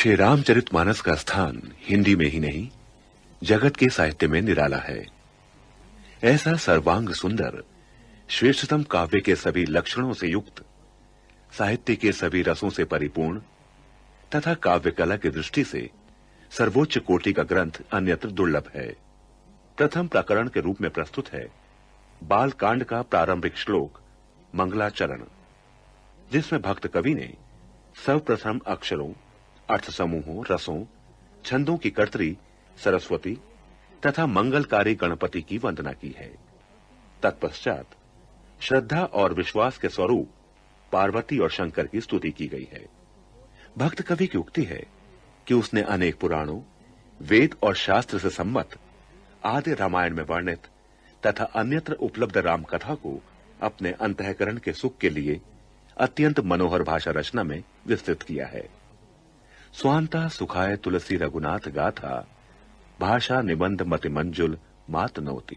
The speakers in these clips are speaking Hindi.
श्री रामचरितमानस का स्थान हिंदी में ही नहीं जगत के साहित्य में निराला है। ऐसा सर्वांग सुंदर, श्रेष्ठतम काव्य के सभी लक्षणों से युक्त, साहित्य के सभी रसों से परिपूर्ण तथा काव्य कला की दृष्टि से सर्वोच्च कोटि का ग्रंथ अन्यत्र दुर्लभ है। प्रथम प्रकरण के रूप में प्रस्तुत है बाल कांड का प्रारंभिक श्लोक मंगलाचरण, जिसमें भक्त कवि ने सर्वप्रथम अक्षरों, अर्थ समूहों, रसों, छंदों की कर्त्री सरस्वती तथा मंगलकारी गणपति की वंदना की है। तत्पश्चात श्रद्धा और विश्वास के स्वरूप पार्वती और शंकर की स्तुति की गई है। भक्त कवि की उक्ति है कि उसने अनेक पुराणों, वेद और शास्त्र से सम्मत आदि रामायण में वर्णित तथा अन्यत्र उपलब्ध राम कथा को अपने अंतःकरण के सुख के लिए अत्यंत मनोहर भाषा रचना में विस्तृत किया है। स्वांता सुखाय तुलसी रघुनाथ गाथा, भाषा निबंध मति मंजुल मात नोति।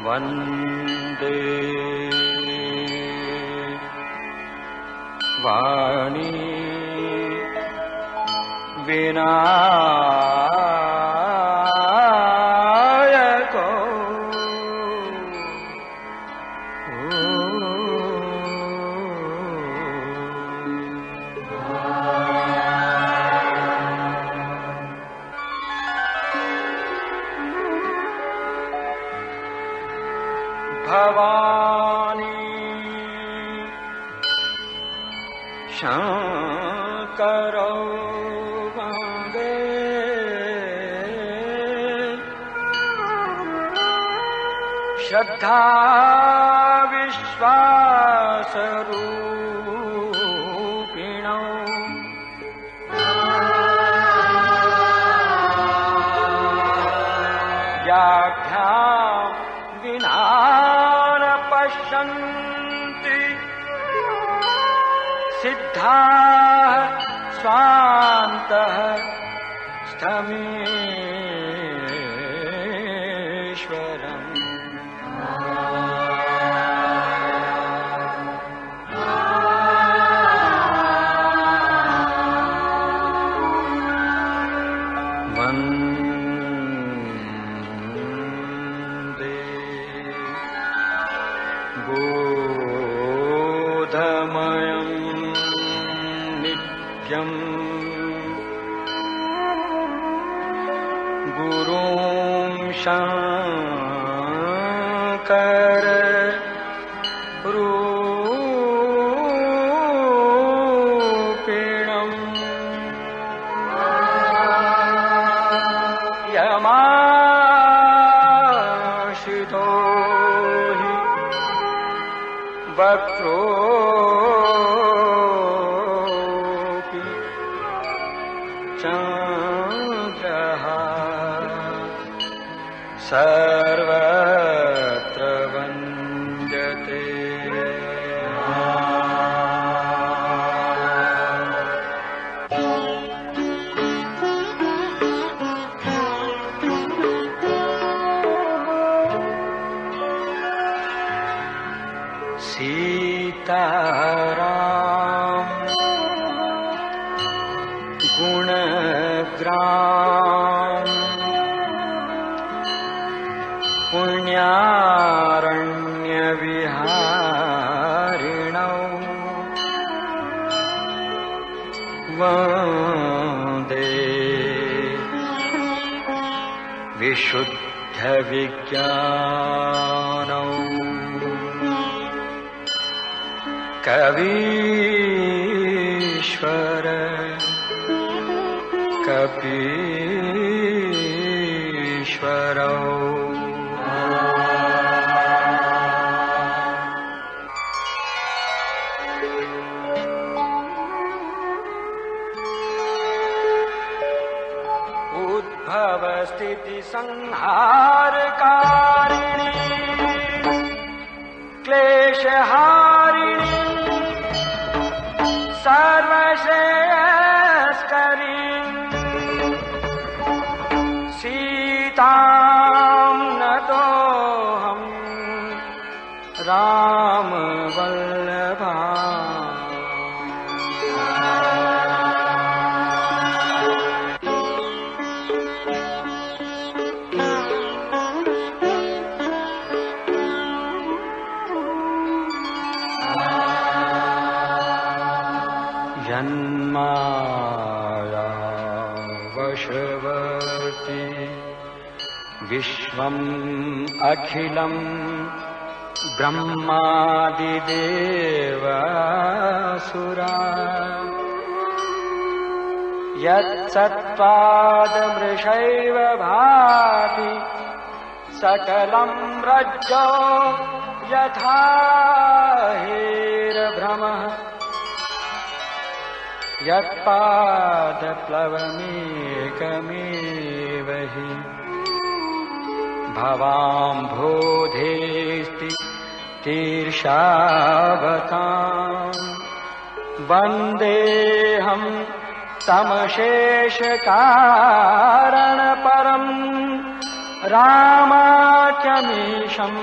वंदे वाणी विनायको भवानी शंकरो वंदे श्रद्धा विश्वास रूपिणो व्याख्या विना पश्यन्ति सिद्धा स्वान्तः स्थमीश्वरम् वन्दे बोधमयं नित्यम् गुरुं शंकर रूपिणम् यम सर्वत्र वन्द्यते। सीताराम गुणग्राम पुण्यारण्यविहारिणौ वन्दे विशुद्धविज्ञानौ कवीश्वर कपीश्वरौ। उद्भवस्थिति संहारकारिणी क्लेशहारिणी सर्वश्रेयस्करी सीतां नतोऽहं रामवल्लभा। जन्माया वशवर्ती विश्वम् अखिलम् ब्रह्मादिदेवासुरा यत्सत्त्वादमृषैव भाति सकलं रज्जो यथा हेरभ्रमः यत्पादप्लवमेकमेव हि भवाम्भोधेस्ति तीर्षावताम् वन्देऽहं तमशेषकारणपरं रामाख्यमीशं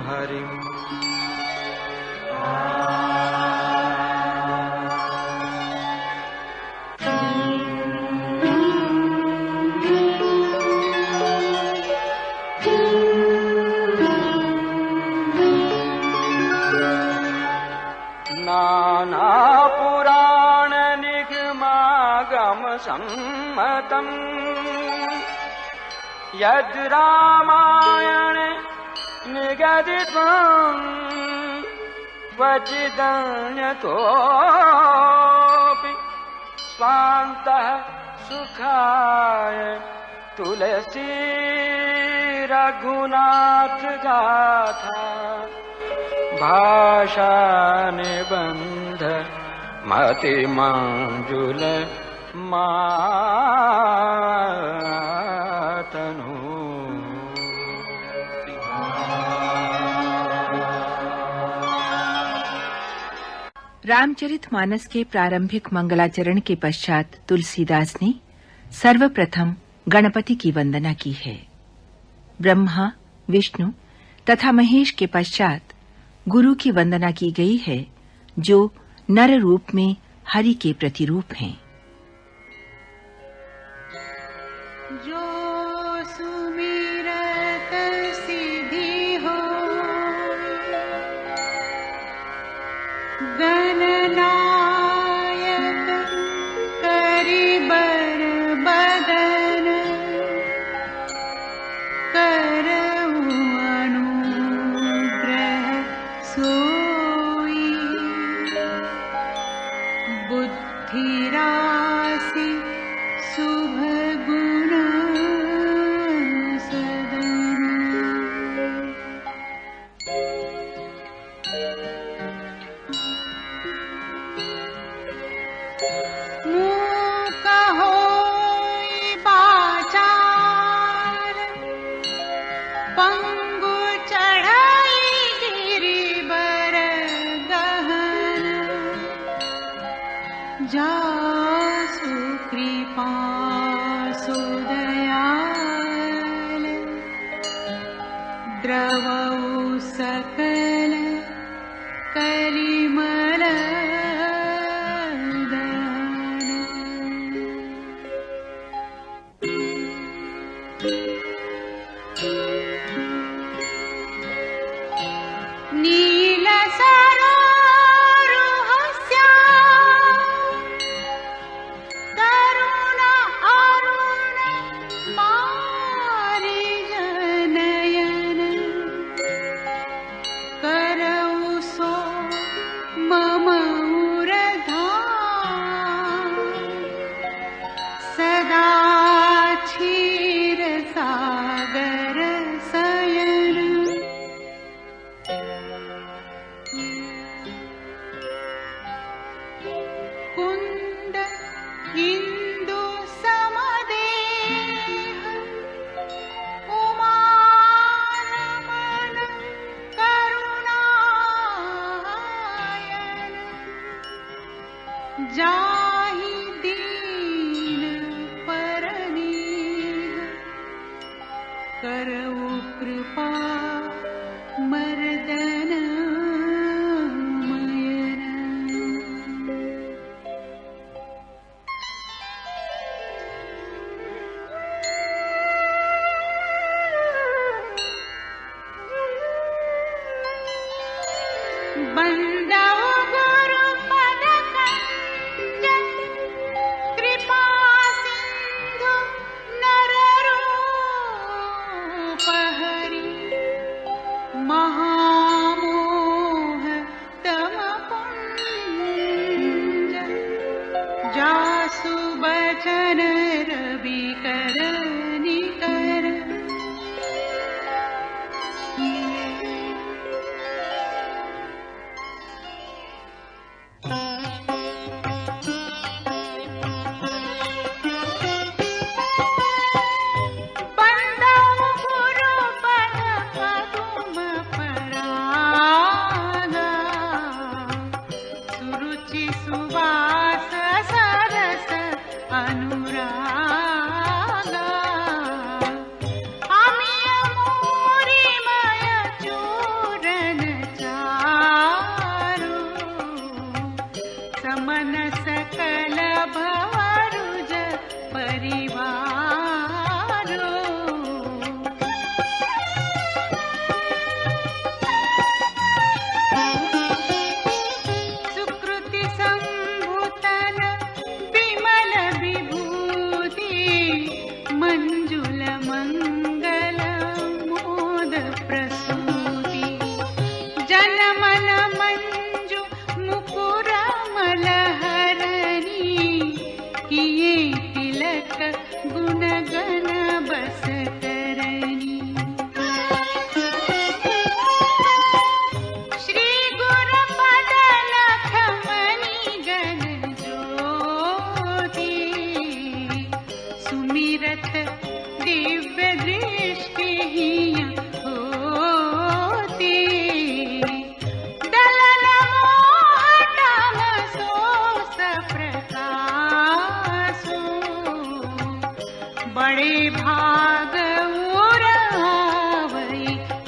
हरिम्। नानापुराणनिगमागमसम्मतम् यद् रामायणे निगदितं क्वचिदन्यतोऽपि स्वान्तः सुखाय तुलसी रघुनाथ गाथा भाषा निबंध मतिमंजुल मातनु। रामचरितमानस के प्रारंभिक मंगलाचरण के पश्चात तुलसीदास ने सर्वप्रथम गणपति की वंदना की है। ब्रह्मा, विष्णु तथा महेश के पश्चात गुरु की वंदना की गई है, जो नर रूप में हरि के प्रतिरूप हैं। जो सुमिरत सिद्धि हो गणनायक करिबर बदन करऊ अनुग्रह सोई बुद्धि राशि शुभ गुण सदन। मुँह कहोई बाचार जासु कृपा सुदयाल द्रवौ सकल कलिमल नील सरोरुहस्या तरुण अरुण पारिजनयन करौ सो मम उरधाम सदा क्षीर सागर सयन कुंद इंदु समदेह उमानमन करुणायन जाहि दीन परनीह करौ कृपा मर्दन बंदौ गुरु पद कंजन कृपा सिंधु नर रूप हरि महामोह तम पुंज जासु बचन रवि कर निकर सुवास सरस अनुरागा अमिय मूरिमय चूरन चारु समन सकल भवरुज परिवारो मंजुल मंगल मोद प्रसूति जनमन मंजु मुकुर मलहरणी किए तिलक गुण गण बस करनी श्री गुरु पद लख मणि गण ज्योति सुमिरत दिव्य दृष्टि होती दलन मोहटम सोस प्रकाशो बड़े भाग उरावई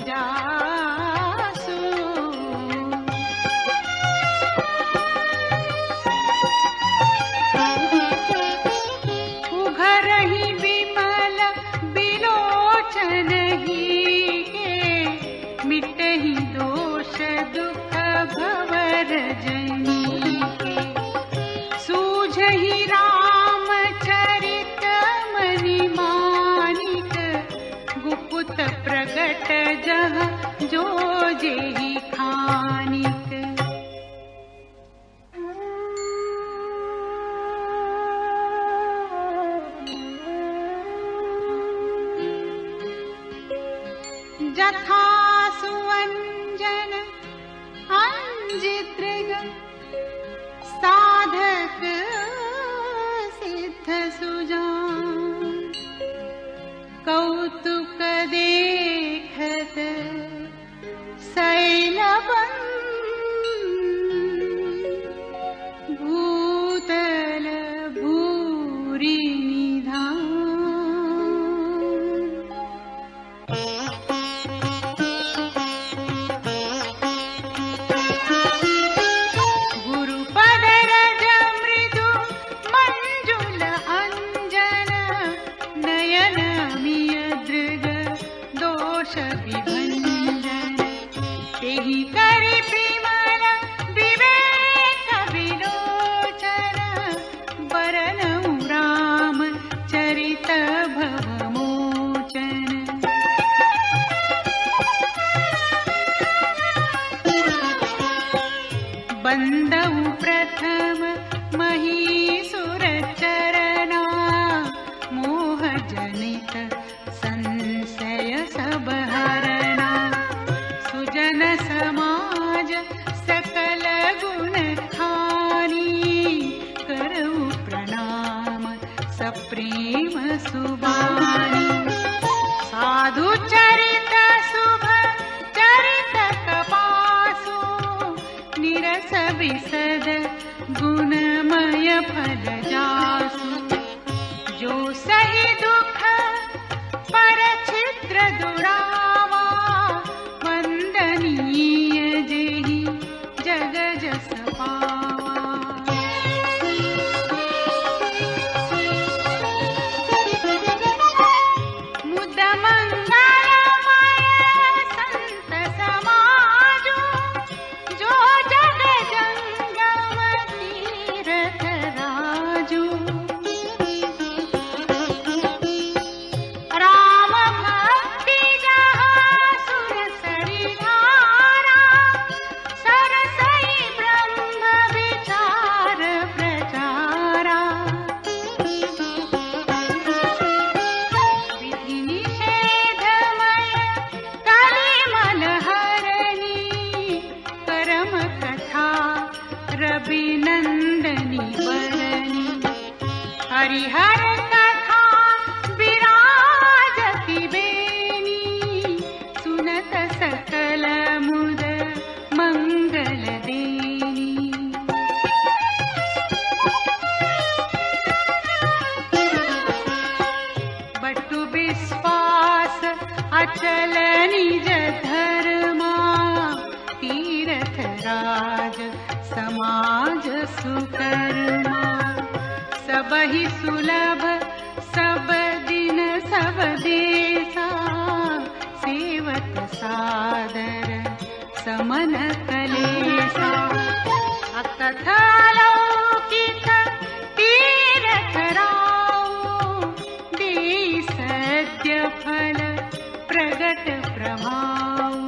जासु उघरहि विमल बिलोचन ही के मिटहि दोष दुख भवर जनी के सूझहि राम चरित मनि मानिक गुपुत प्रगट जह जो जेहि खानिक जथा सुवंजन अंजितृग साधक सिद्ध सुजान कौतुक देखत शैलबन भूत बंदऊ प्रथम महीसुर चरना, मोह जनित संशय सब हरना। सुजन समाज सकल गुण खानी, करऊ प्रणाम सप्रेम सुबानी। साधु चरित शुभ चरित कपासु, निरस विशद गुणमय फल जासु। जो सही दुख पर छिद्र दुरावा, वंदनीय जेहि जग जस पावा। मुद मंगलमय संत समाजो, जो जग जंगम तीरथ राजो। राम भक्ति जहाँ सुरसरी धारा, सरसई ब्रह्म विचार प्रचारा। विधि निषेधमय कलिमल हरणी, परम कथा रविनंदनी बरनी। हरिहर कथा विराजति बेनी, सुनत सकल मुद मंगल देनी। बटु विश्वास अचल निज धर्मा, तीरथ राज समाज सुकर्मा। सबहि सुलभ सब दिन सब देसा, सेवत सादर समन कलेसा। अकथ अलौकिक तीरथ राऊ, देई सद्य फल प्रगट प्रभाऊ।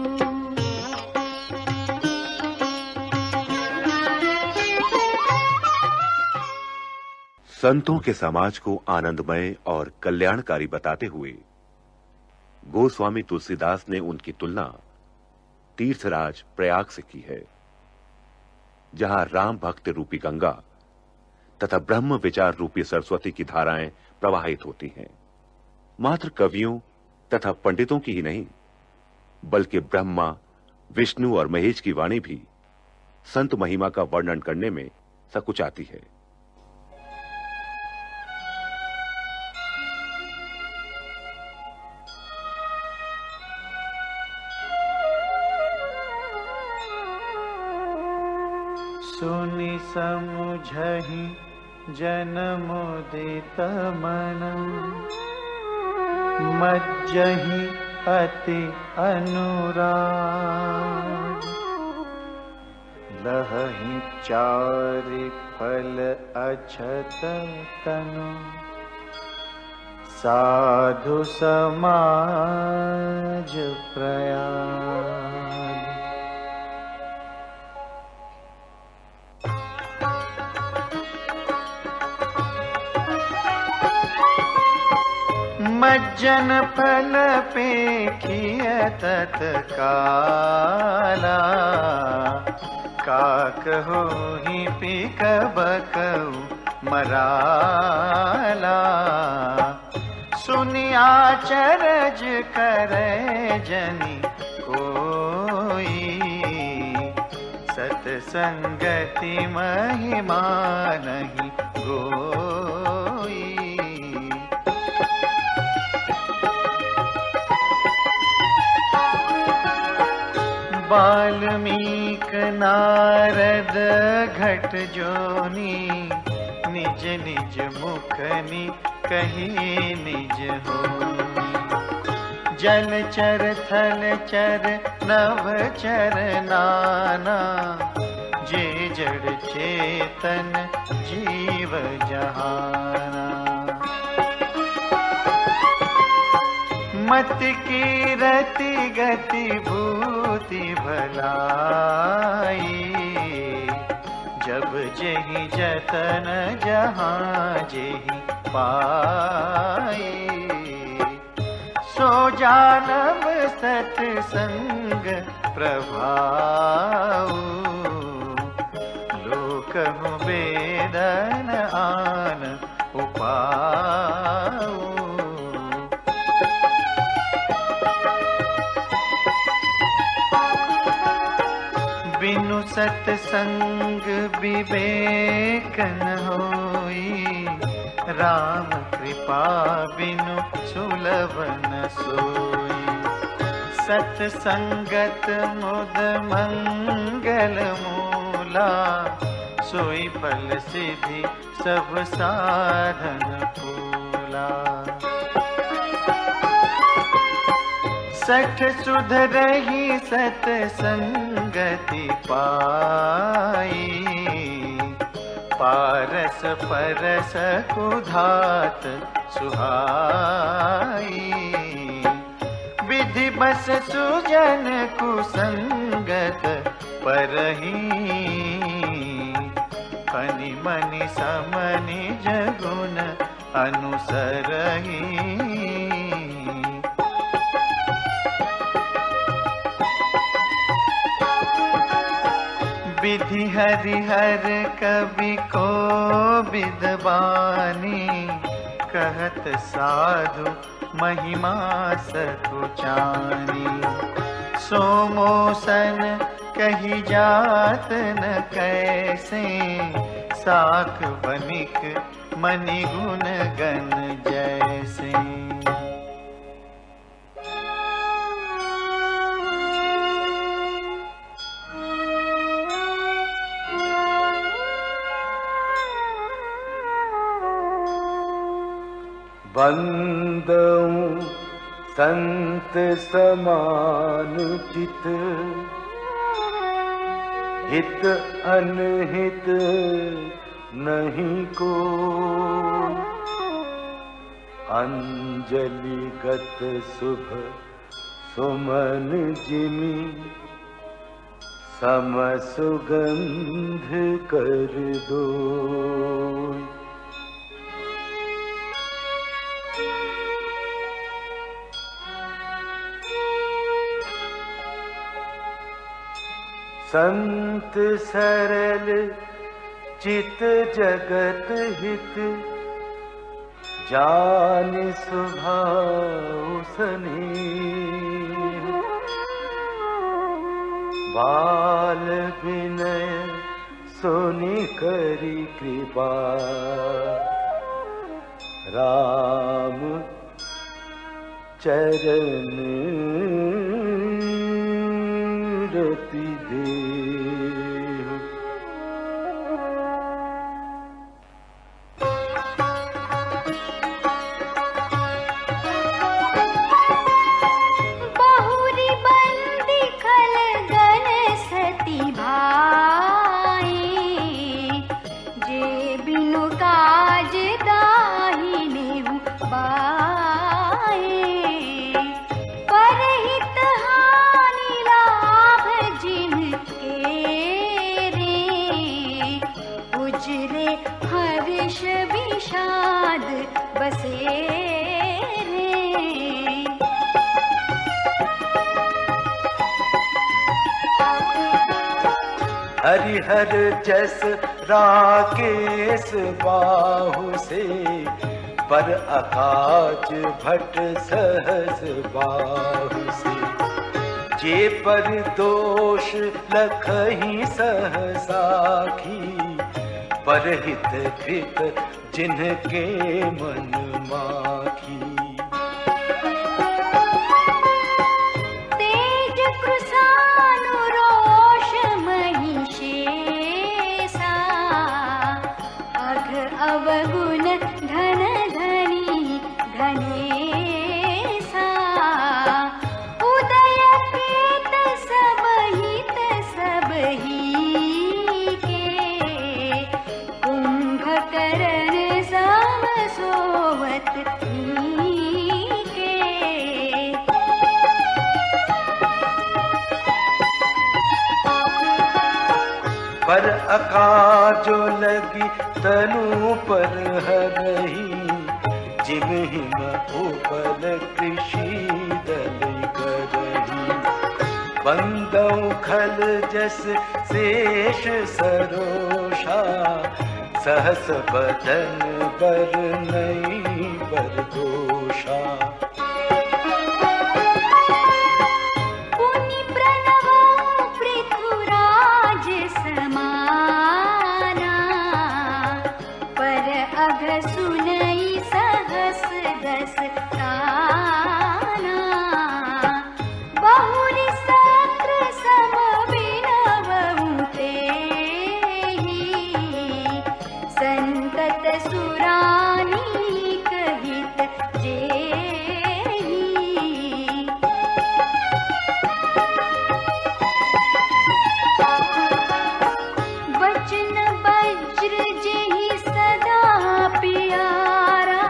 संतों के समाज को आनंदमय और कल्याणकारी बताते हुए गोस्वामी तुलसीदास ने उनकी तुलना तीर्थराज प्रयाग से की है, जहां राम भक्त रूपी गंगा तथा ब्रह्म विचार रूपी सरस्वती की धाराएं प्रवाहित होती हैं। मात्र कवियों तथा पंडितों की ही नहीं, बल्कि ब्रह्मा, विष्णु और महेश की वाणी भी संत महिमा का वर्णन करने में सकुचाती है। सुनि समुझहि जन मुदित मन, मज्जहि अति अनुराग। लहहि चारि फल अछत तनु, साधु समाज प्रयाग। मज्जन फल पेखिय तत्काला, काक होहि पिक बकऊ मराला। सुनि आचरज करे जनि कोई, सतसंगति महिमा नहीं गोई। वाल्मीक नारद घट जोनी, निज निज मुखनि कही निज होनी। जल चर थल चर नभ चर नाना, जे जड़ चेतन जीव जहाना। मत की रति गति भूति भलाई, जब जेहि जतन जहाँ जेहि पाए, सो जानब सत्संग प्रभाऊ, लोकहु वेदन आन उपाऊ। बिनु सत्संग विवेक न होई, राम कृपा बिनु सुलभ न सोई। सत्संगत मुद मंगल मूला, सोई फल सिद्धि सब साधन फूला। सठ सुध रही सत्संगति पाई, पारस परस कुधात सुहाई। विधि बस सुजन कुसंगत परही, फनि मनि समनि जगुन अनुसरही। विधि हरिहर कवि को विद्वानी, कहत साधु महिमा सकुचानी। सोमोसन कही जात न कैसे, साख बनिक मनि गुण गण जैसे। बंदऊं संत समान चित, हित अनहित नहीं को। अंजलि गत शुभ सुमन जिमि, सम सुगंध कर दो। संत सरल चित जगत हित, जान सुभाव स्नेह। बाल विनय सुनि करी कृपा, राम चरण रति देह। बहुरी बंदी खल गन सती भाई, जे बिनु काज दाही नेहु बाई। परहित हानि लाभ जिनके रे, उजरे हर्ष विषाद बसे रे। हरिहर जस राकेश बाहु से, पर आकाश भट सहस बाहु से। जे पर दोष लखही सहसाखी, परहित कृत जिनके मन माखी। तेज कृसानु रोष महिषेसा, अघ अवगुण धन धनी धनेसा। उदय केत सब हित सब ही के, कुंभकर्ण सम सोवत ही पर अकाजो लगी तनु पर हरही, जिम हिम उपल कृषि दल करही। बंदौ खल जस शेष सरोषा, सहस बदन बर नहीं बर दोषा। पुनि प्रणवो पृथुराज समाना, पर अघ सुनई सहस दस ताना। बहुरि सत्र सम बिनवहु तेहि, संतत सुरानीक हित जेहि। वचन वज्र जेहि सदा प्यारा,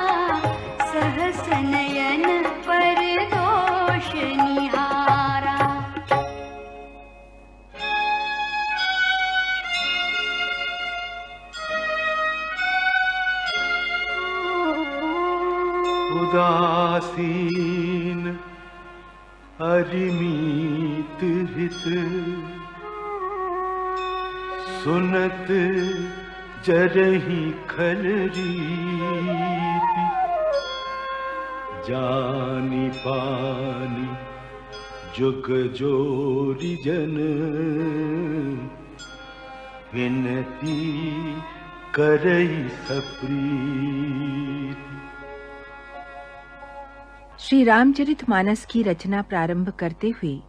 सहस नयन पर दोष निहारा। उदासीन अरिमीत हित, सुनत जरहि खल रीति। जानी पानी जुग जोरी जन, विनती करई सप्रीति। श्री रामचरितमानस की रचना प्रारंभ करते हुए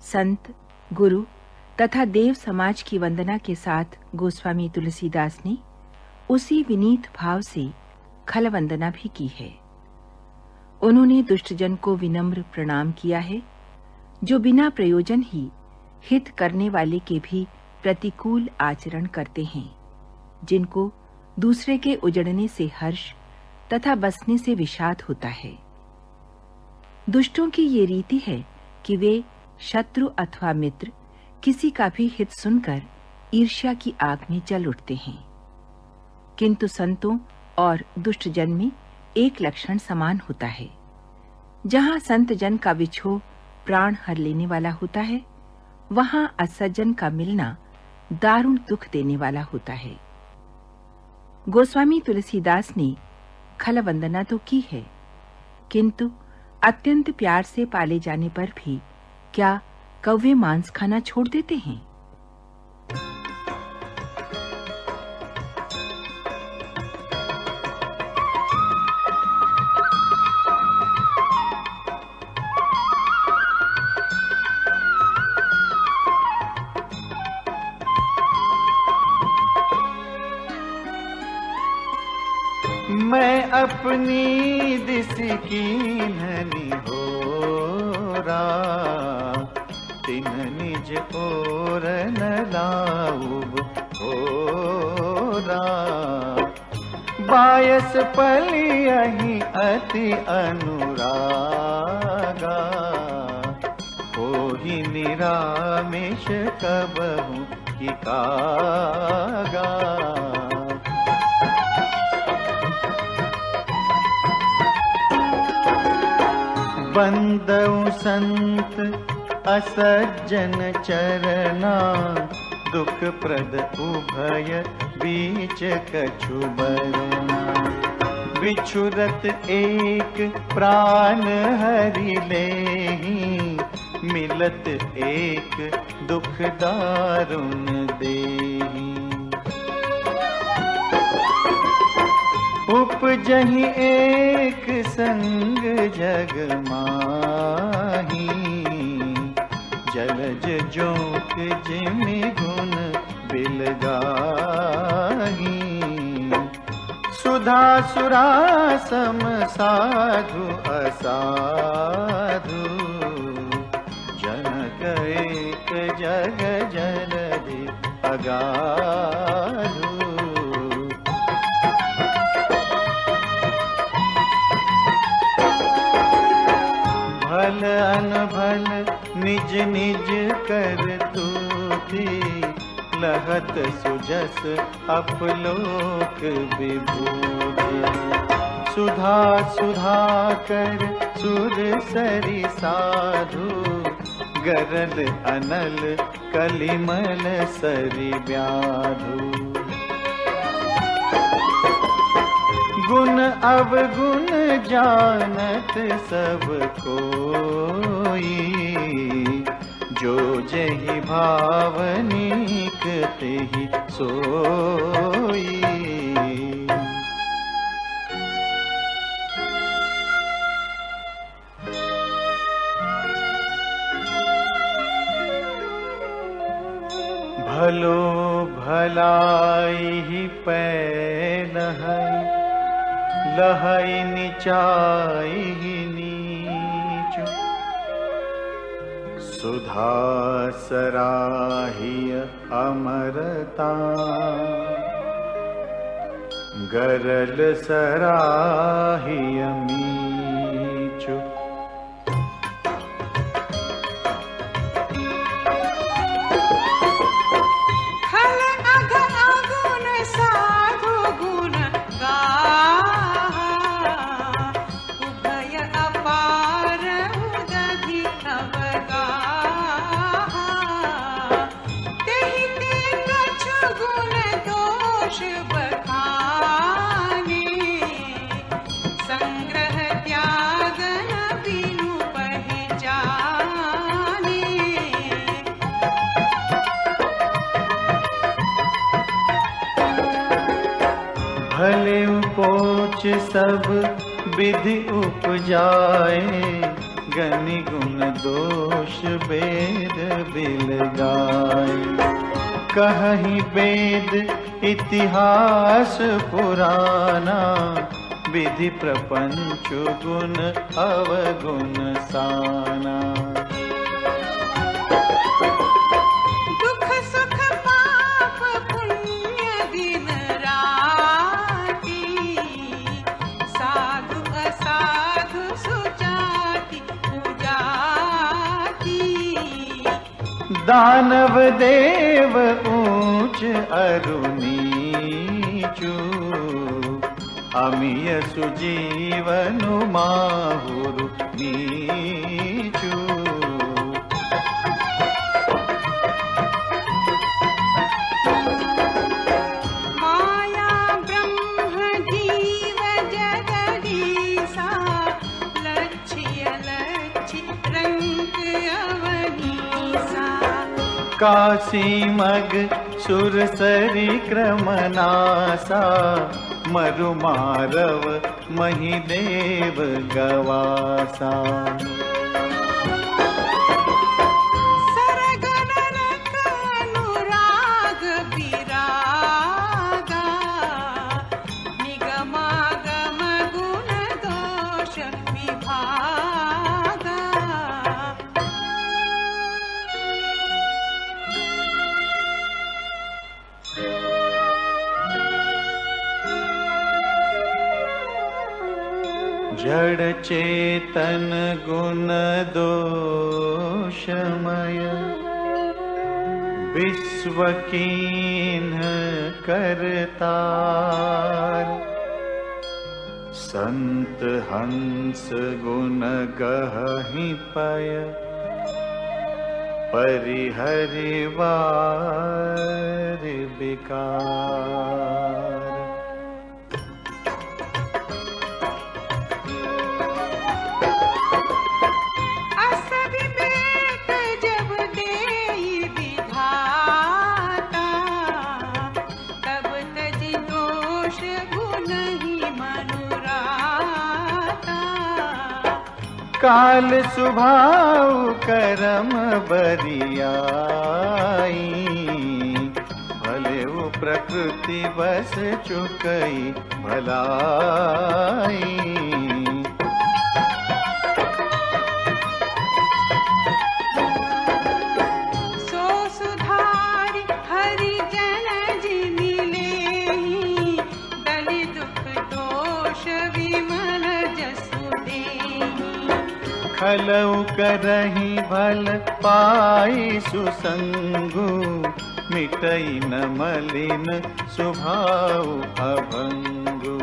संत, गुरु तथा देव समाज की वंदना के साथ गोस्वामी तुलसीदास ने उसी विनीत भाव से खल वंदना भी की है। उन्होंने दुष्टजन को विनम्र प्रणाम किया है, जो बिना प्रयोजन ही हित करने वाले के भी प्रतिकूल आचरण करते हैं, जिनको दूसरे के उजड़ने से हर्ष तथा बसने से विषाद होता है। दुष्टों की ये रीति है कि वे शत्रु अथवा मित्र किसी का भी हित सुनकर ईर्ष्या की आग में जल उठते हैं। किंतु संतों और दुष्ट जन में एक लक्षण समान होता है। जहां संत जन का विछोह प्राण हर लेने वाला होता है, वहां असज्जन का मिलना दारुण दुख देने वाला होता है। गोस्वामी तुलसीदास ने खल वंदना तो की है, किंतु अत्यंत प्यार से पाले जाने पर भी क्या कौवे मांस खाना छोड़ देते हैं? मैं अपनी दिस कीन्हनि होरा, तिन निज ओर न लाऊब होरा। बायस पलियहि अति अनुरागा, होहि निरामिष कबहु कि कागा। बंदउ संत असज्जन चरना, दुख प्रद उभय बीच कछु बरना। बिछुरत एक प्राण हरि लेहि, मिलत एक दुख दारुण देहि। उपजहि एक संग जग माही, जलज जोक जिमि गुण बिलगाही। सुधा सुरा सम साधु असाधु, जनक एक जग जलधि अगाधु। भल अनभल निज निज कर तूति, लहत सुजस अपलोक विभूति। सुधा सुधा कर सुर सरी साधु, गरल अनल कलिमल सरी व्याधु। गुण अवगुण जानत सब कोई, जो जहि भावनिक तेहि सोई। भलो भलाई पैलहै, लहै निचाई नीचु। सुधा सराहिय अमरता, गरल सराहिय मीचु। भले उपोच सब विधि उपजाए, गनि गुण दोष वेद बिल गाए। कहहि वेद इतिहास पुराना, विधि प्रपंच गुण अवगुण साना। दानव देव ऊंच अरु नीचु, अमिय सुजीवनु माहुरु नीचु। माया ब्रह्म जीव जगदीसा, लक्ष्य लक्ष्य रंग अवनीसा। काशी मग सुरसरी क्रमनासा, मरु मारव महिदेव गवासा। सरगन रख अनुराग विरागा, निगमागम गुण दोष विभागा। जड़ चेतन गुण दोषमय, विश्व कीन्ह करतार। संत हंस गुण गहि पय, परिहरिवार विकार। काल सुभाव करम बरियाई, भले वो प्रकृति बस चुकई भलाई। सो सुधारि हरि जन जिनि लेहि, दलि दुख दोष विमल जसु देहि। खलउ करहि भल पाई सुसंगु, मिटई न मलिन स्वभाव अभंगु।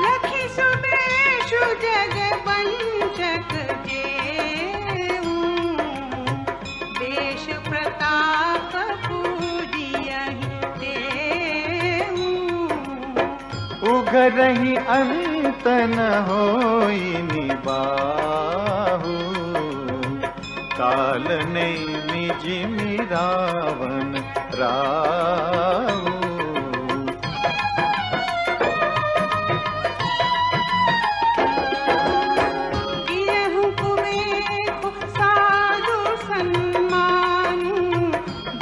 लखि सुबेशु जग वंचक जेऊ, देश प्रताप पूजियहि देऊ। उघरहि अंत न होई निबाहु, काल नहीं निजिमि रावण राऊ। गिरहु कुबेरु साधु सन्मानु,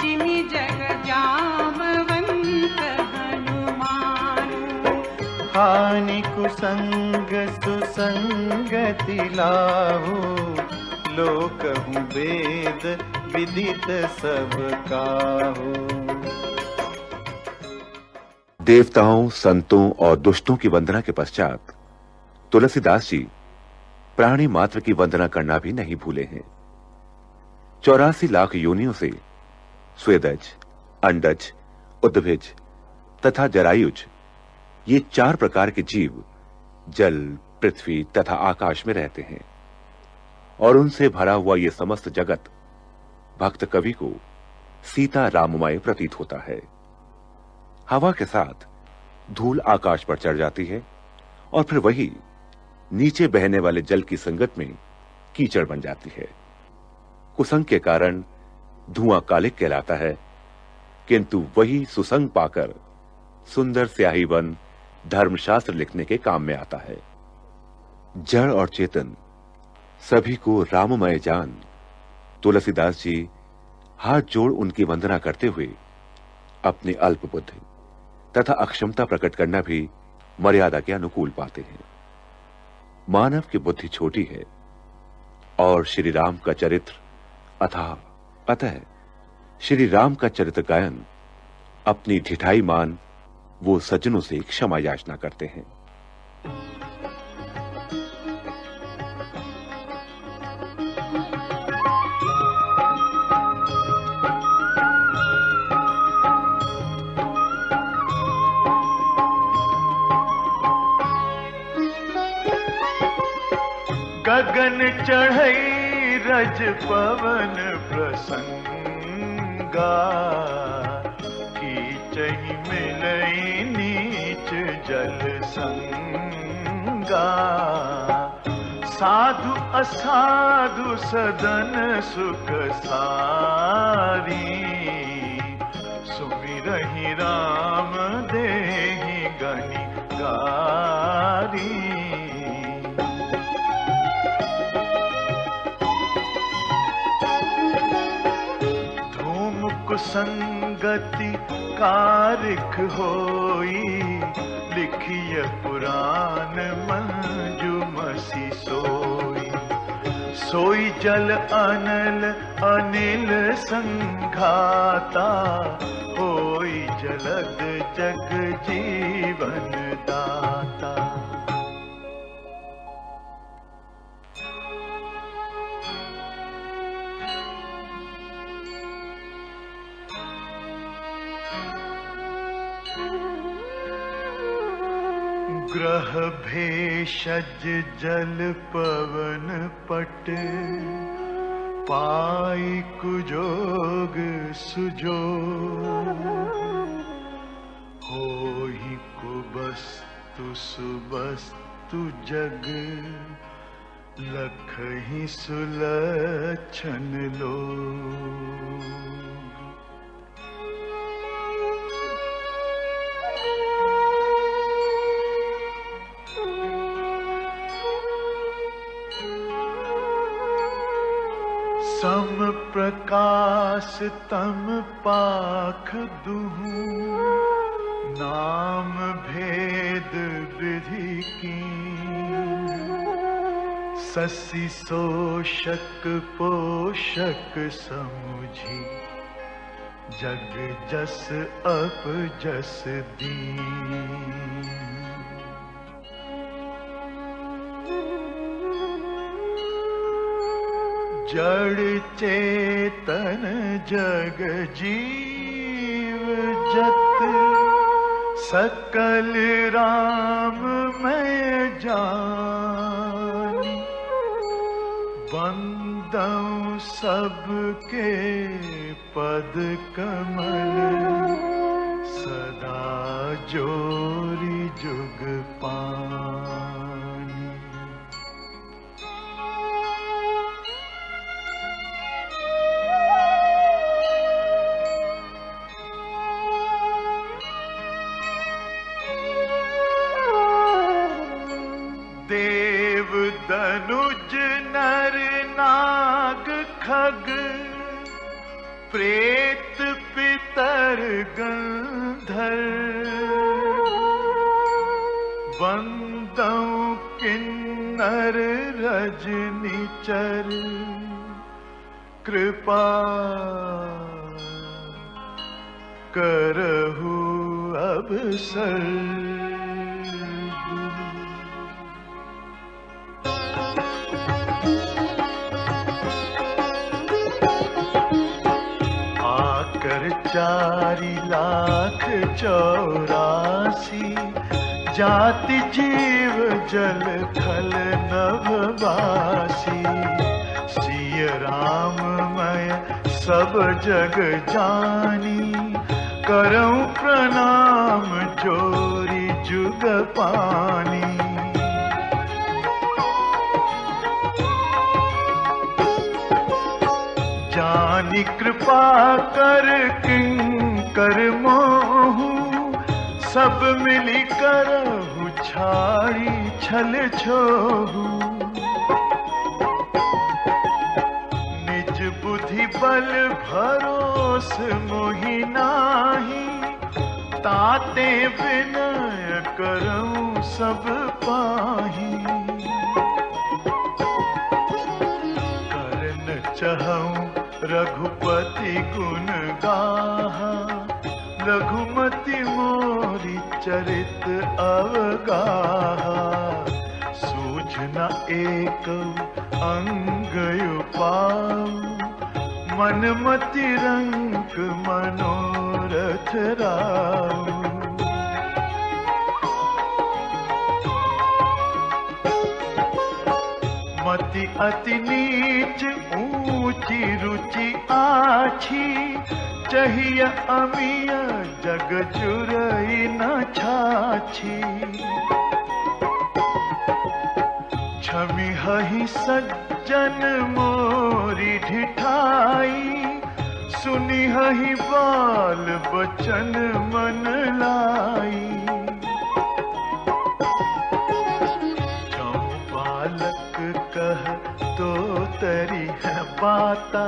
जिमि जग जामवंत हनुमानु। हानि कुसंग सुसंगति लाहु, लोकहु वेद विदित सब काहू। देवताओं, संतों और दुष्टों की वंदना के पश्चात तुलसीदास जी प्राणी मात्र की वंदना करना भी नहीं भूले हैं। 84 लाख योनियों से स्वेदज, अंडज, उद्भिज तथा जरायुज, ये 4 प्रकार के जीव जल, पृथ्वी तथा आकाश में रहते हैं और उनसे भरा हुआ ये समस्त जगत भक्त कवि को सीता राममय प्रतीत होता है। हवा के साथ धूल आकाश पर चढ़ जाती है और फिर वही नीचे बहने वाले जल की संगत में कीचड़ बन जाती है। कुसंग के कारण धुआं कालिक कहलाता है, किंतु वही सुसंग पाकर सुंदर स्याही वन धर्मशास्त्र लिखने के काम में आता है। जड़ और चेतन सभी को राममय जान तुलसीदास जी हाथ जोड़ उनकी वंदना करते हुए अपनी अल्प बुद्धि तथा अक्षमता प्रकट करना भी मर्यादा के अनुकूल पाते हैं। मानव की बुद्धि छोटी है और श्री राम का चरित्र अथाह, अतः श्री राम का चरित्र गायन अपनी ढिठाई मान वो सज्जनों से क्षमा याचना करते हैं। गगन चढ़ई रज पवन प्रसंगा, कीचहि मिलई नीच जल संगा। साधु असाधु सदन सुख सारी, सुमिरहि राम देहि गनि गारी। कुसंगति कारिख होई, लिखिय पुराण मंजुमसी सोई। सोई जल अनल अनिल संघाता, होई जलद जग जीवन दाता। ग्रह भेषज जल पवन पट, पाई कुजोग सुजोग। होहि कुबस्तु सुबस्तु जग, लखहि सुलक्षण लोग। सम प्रकाश तम पाख दुहु, नाम भेद विधि की। ससी शोषक पोषक समुझी, जग जस अप जस दीन। जड़ चेतन जग जीव जत सकल राम मैं जानी। बंदऊं सबके पद कमल सदा जोरी जुग पानी। देव धनुज नर नाग खग प्रेत पितर गंधर्व। बंदऊं किन्नर रजनीचर कृपा करहु अवसर। आकर 4,84,000 जाति जीव जल थल नभवासी। सिय राम मैं सब जग जानी करऊं प्रणाम जोरी जुग पानी। जानी कृपा कर किंकर मोहु सब मिली करहु छाड़ी छल छोहु। निज बुद्धि बल भरोस मोहि नाही ताते विनय करऊं सब पाही। करन चहऊं रघुपति गुण गाहा रघुमति मोरी चरित अवगाहा। सूझ न एक अंग पाऊ मन मति रंग मनोरथ राऊ। मति अति नीच ऊंची रुचि आछी चाहिए अमिय जग जुरई न छाछी। छमि हहि सज्जन मोरी ढिठाई सुनि हहि बाल बचन मन लाई। बालक कह तो तरी है बाता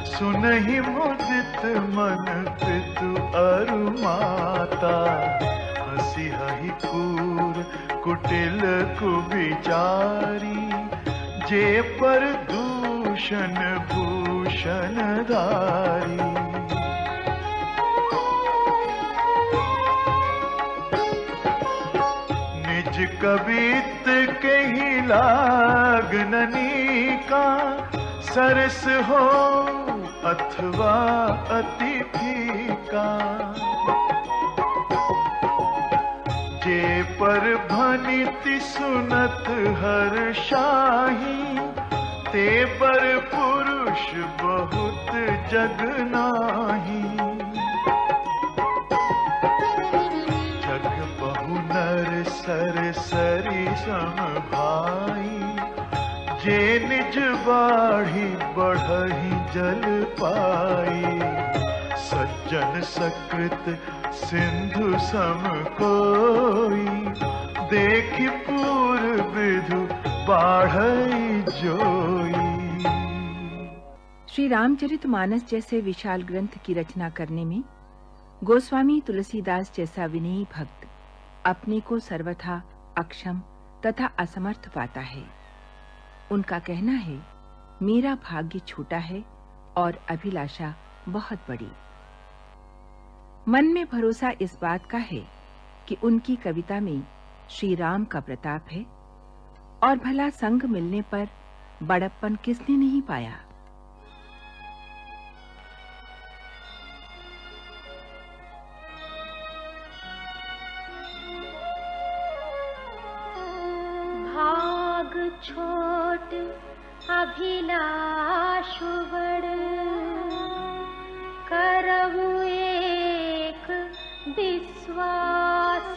सुनहि मुदित मन पितु अरु माता। हसी हहि कूर कुटिल कुविचारी जे पर दूषण भूषण धारी। निज कवित के ही लागननी का सरस हो अथवा अति फीका। जे पर भनिति सुनत हर शाही ते पर पुरुष बहुत जग नाही। जग बहु नर सर सरी सम भाई जे निज बाढ़ी बढ़ही जल पाई। सज्जन सकृत सिंधु सम कोई देखि पूर्व विधु बाढ़ई जोई। श्री रामचरितमानस जैसे विशाल ग्रंथ की रचना करने में गोस्वामी तुलसीदास जैसा विनयी भक्त अपने को सर्वथा अक्षम तथा असमर्थ पाता है। उनका कहना है, मेरा भाग्य छोटा है और अभिलाषा बहुत बड़ी। मन में भरोसा इस बात का है कि उनकी कविता में श्री राम का प्रताप है और भला संग मिलने पर बड़प्पन किसने नहीं पाया। छोट अभिलाष बड़, करहु एक विश्वास।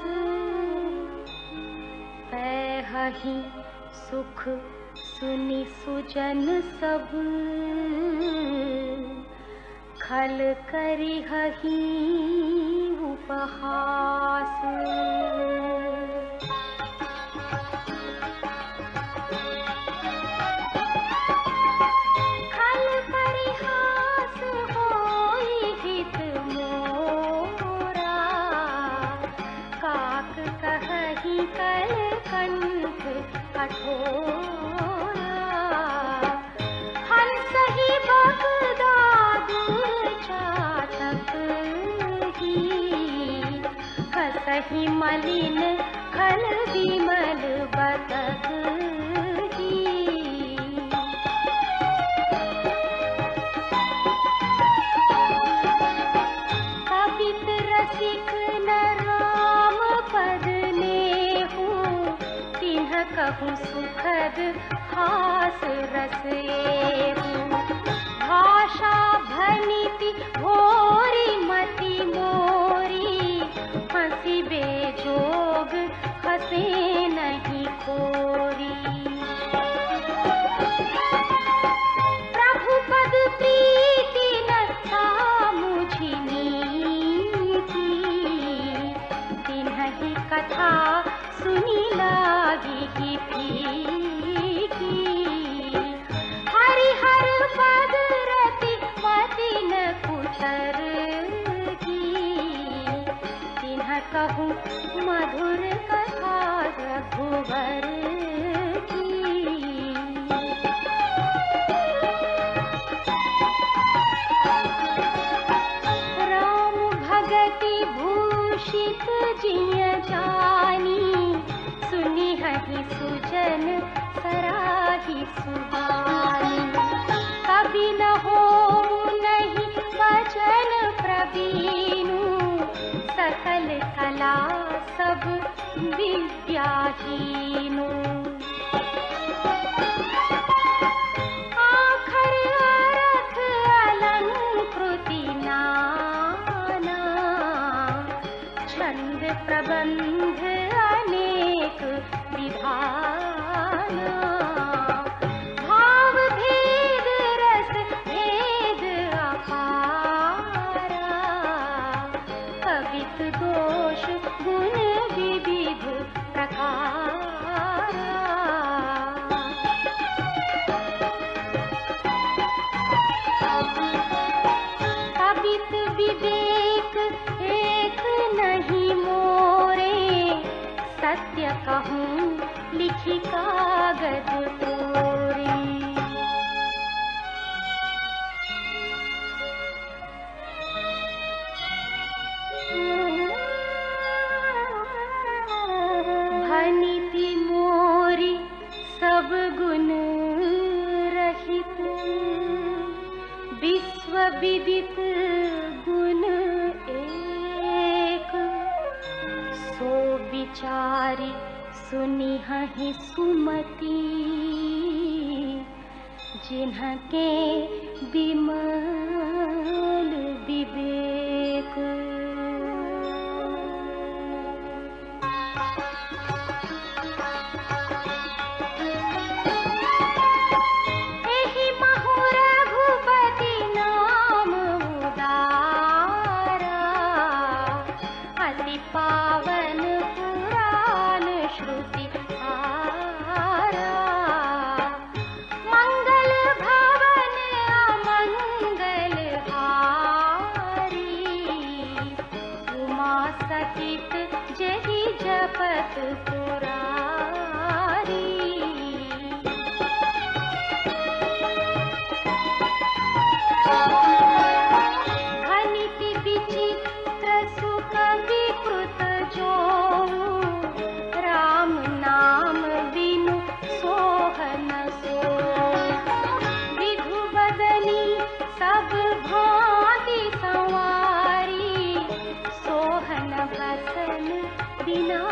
पैहहि सुख सुनि सुजन सब, खल करिहहि उपहास। खल परिहास होई हित मोरा, काक कहहि कल कंठ कठोरा। हंस ही बगदादु चातक ही, हंसहि मलिन खल विमल बतक ही। कवित रसिक न राम पद नेहु, तिन्ह कहूँ सुखद हास रस एहु। भाषा भनिति भोरी मति मोरी, हंसी बेजोग हंसे नहीं कोरी। प्रभु पद प्रीति न था मुझि नीति, तिन्हि कथा सुनी लागी ही फीकी। हरिहर पद रति मति न कुतर की, तिन्ह कहूँ मधुर कथा रघुवर की। राम भगति भूषित जिय जानी, सुनिहहि सुजन सराहि सुहानी। कवि न होमु नहीं वचन प्रवीणु, सकल कला सब विद्याहीनु। आखर अरख अलंकृति नाना, छंद प्रबंध अनेक विधाना। भाव भेद रस भेद अपारा, कवित दोष गुण विविध प्रकारा। कवित विवेक एक नहीं मोरे, सत्य कहूँ लिखी कागज तोरे। भनिति मोरी सब गुण रहित, विश्व विदित गुण एक। सो विचारी सुनिहहि सुमति, जिन्हके विमल विवेक। एहि महु रघुपति नाम उदारा, अति पावन पुराण श्रुति हारा। मंगल भवन अमंगल हारी, उमा सहित जहि जपत पुरारी। भनिति विचित्र सुख विकृत जोऊ, राम नाम बिनु सोहन सोऊ। विधु बदनी सब भांति संवारी, सोहन भसन बिना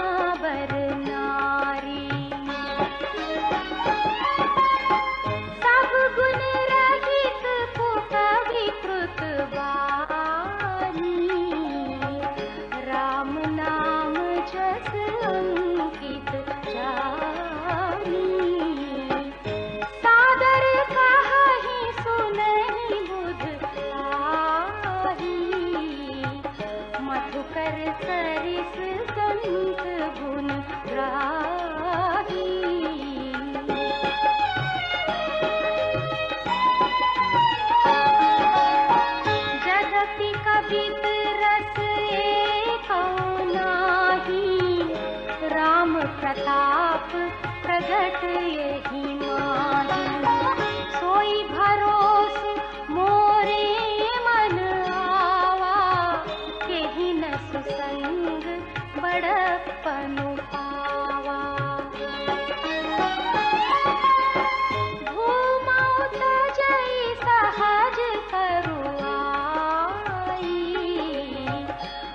बर नारी। सरिस संत गुण राही। जगति कवित रस एको नाही, राम प्रताप प्रगट यही माही। सोई भरोस मोरे मन आवा, केहि न सुसंग बड़प्पनु पावा। धूमौ तजई सहज करुआई,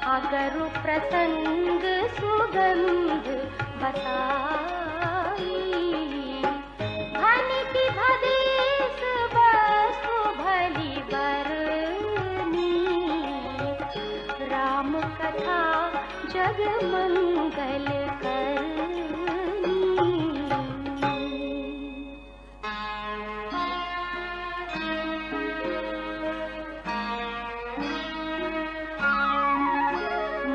अगरु प्रसंग सुगंध बताई। धनिकी भदेस वस्तु भली बरनी, राम कथा जग मंगल करनी।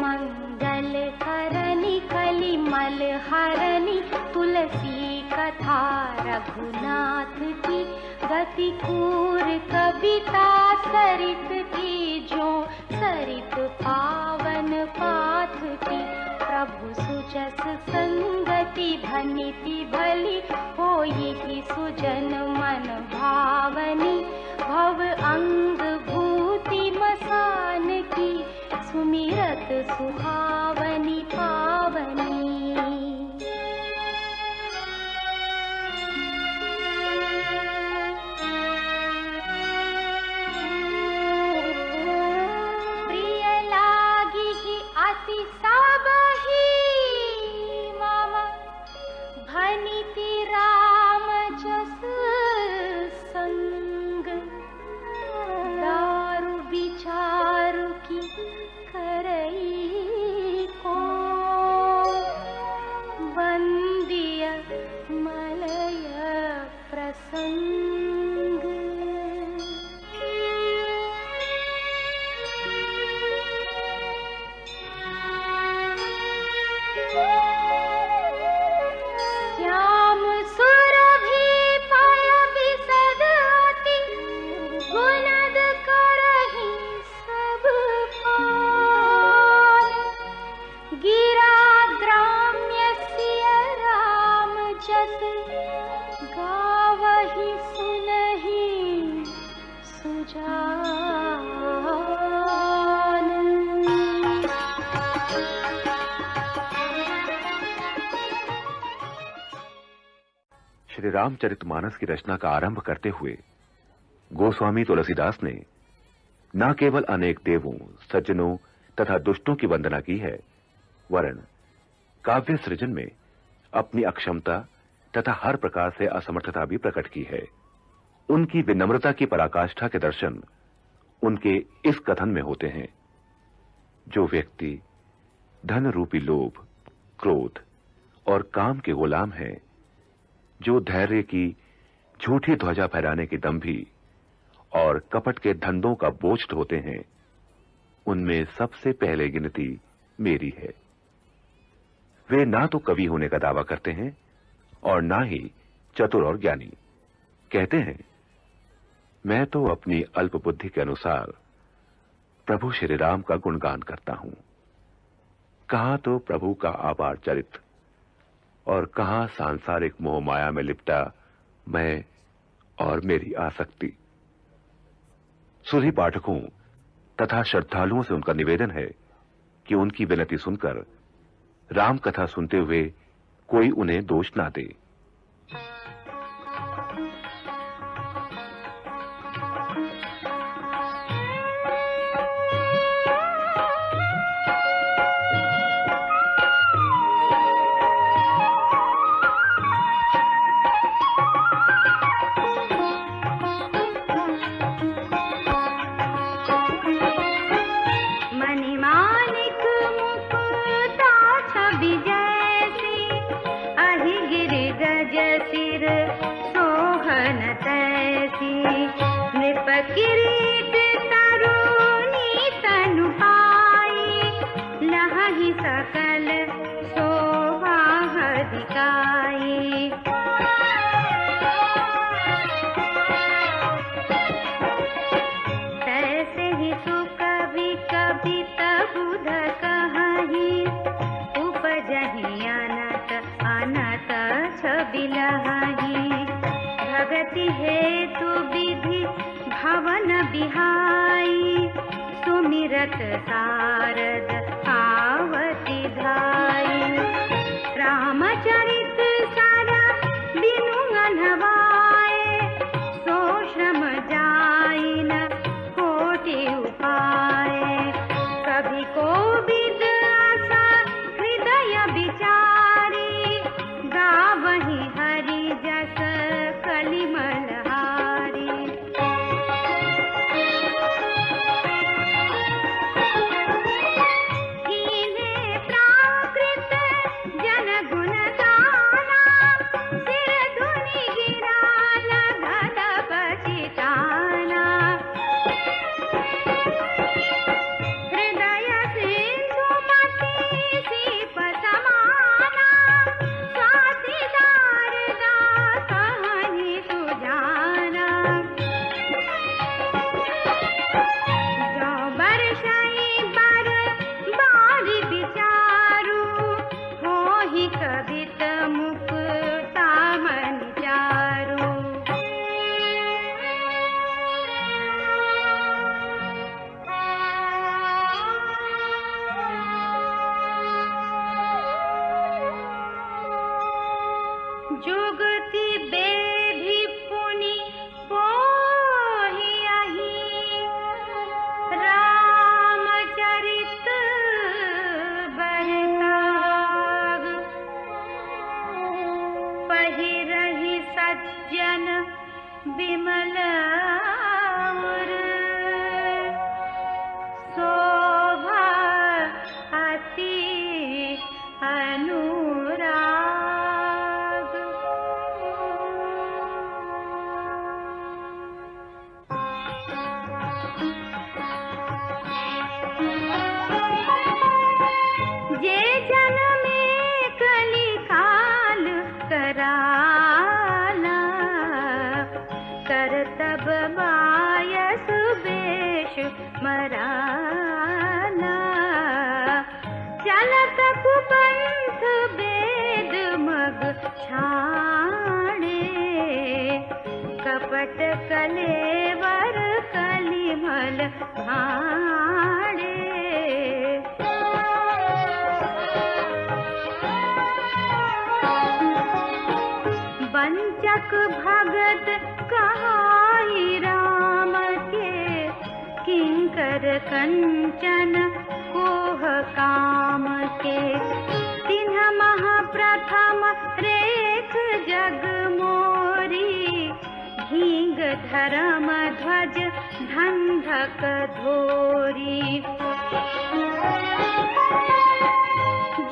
मंगल करनी कली मल हरनी, तुलसी कथा रघुनाथ की। गति कूर कविता सरित की, जो सरित पावन पाथ की। प्रभु सुजस संगति भनिति भली, होई की सुजन मन भावनी। भव अंग भूति मसान की, सुमिरत सुहावनी पावनी। भनिति राम जस संग, दारु विचारु की करई को। बंदिय मलय प्रसंग, श्याम सुरभि पय विशद अति, गुणद करहि सब पान। गिरा ग्राम्य सिय राम जस, गावहि सुनहि सुजान। श्री रामचरितमानस की रचना का आरंभ करते हुए गोस्वामी तुलसीदास ने न केवल अनेक देवों, सज्जनों तथा दुष्टों की वंदना की है, वरन काव्य सृजन में अपनी अक्षमता तथा हर प्रकार से असमर्थता भी प्रकट की है। उनकी विनम्रता की पराकाष्ठा के दर्शन उनके इस कथन में होते हैं, जो व्यक्ति धन रूपी लोभ, क्रोध और काम के गुलाम हैं, जो धैर्य की झूठी ध्वजा फहराने की दंभी और कपट के धंधों का बोझ ढोते हैं, उनमें सबसे पहले गिनती मेरी है। वे ना तो कवि होने का दावा करते हैं और ना ही चतुर और ज्ञानी। कहते हैं, मैं तो अपनी अल्प बुद्धि के अनुसार प्रभु श्री राम का गुणगान करता हूं। कहां तो प्रभु का अपार चरित्र और कहां सांसारिक मोह माया में लिपटा मैं और मेरी आसक्ति। सुधी पाठकों तथा श्रद्धालुओं से उनका निवेदन है कि उनकी विनती सुनकर राम कथा सुनते हुए कोई उन्हें दोष ना दे। मणिमाणिक मुकुता छवि जैसी, अहि गिरिधर सकल शोभा दिखाई। तैसे ही सु कभी कभी तबुध कहि, उपजहि अनत अनत छबिलहि। भगति हेतु विधि भवन बिहाई, सुमिरत सारद आवती धाई। रामचरित सारा बिनु अनवाए, सो श्रम जाई न कोटि उपाय। कभी कोविद आशा हृदय विचारी, गावहि हरि जस कलिमल हारी। कीन्हे प्राकृत जन गुण गाना, सिर धुनि गिरा लगल पछिताना। हृदय सिंधुमती सीप समाना, स्वाति शारदा कहानी सुजाना। जो बरसाई बर बारी विचारू, होहि कवित मुक्ता मन चारू। जुगति बेधि पुनि पोहियहि, रामचरित बरताग। पहिरहि सज्जन विमल उर, शोभा अति अनुराग। जे जन में कली काल कराला, करतब बायस बेश मराला। चलत कुपंथ वेद मग छाणे, कपट कलेवर कलिमल भाणे। वंचक भगत कहाई राम के, किंकर कंचन कोह काम के। तिन्ह महाप्रथम रेख जग मोरी, हींग धर्म ध्वज धंधक धोरी।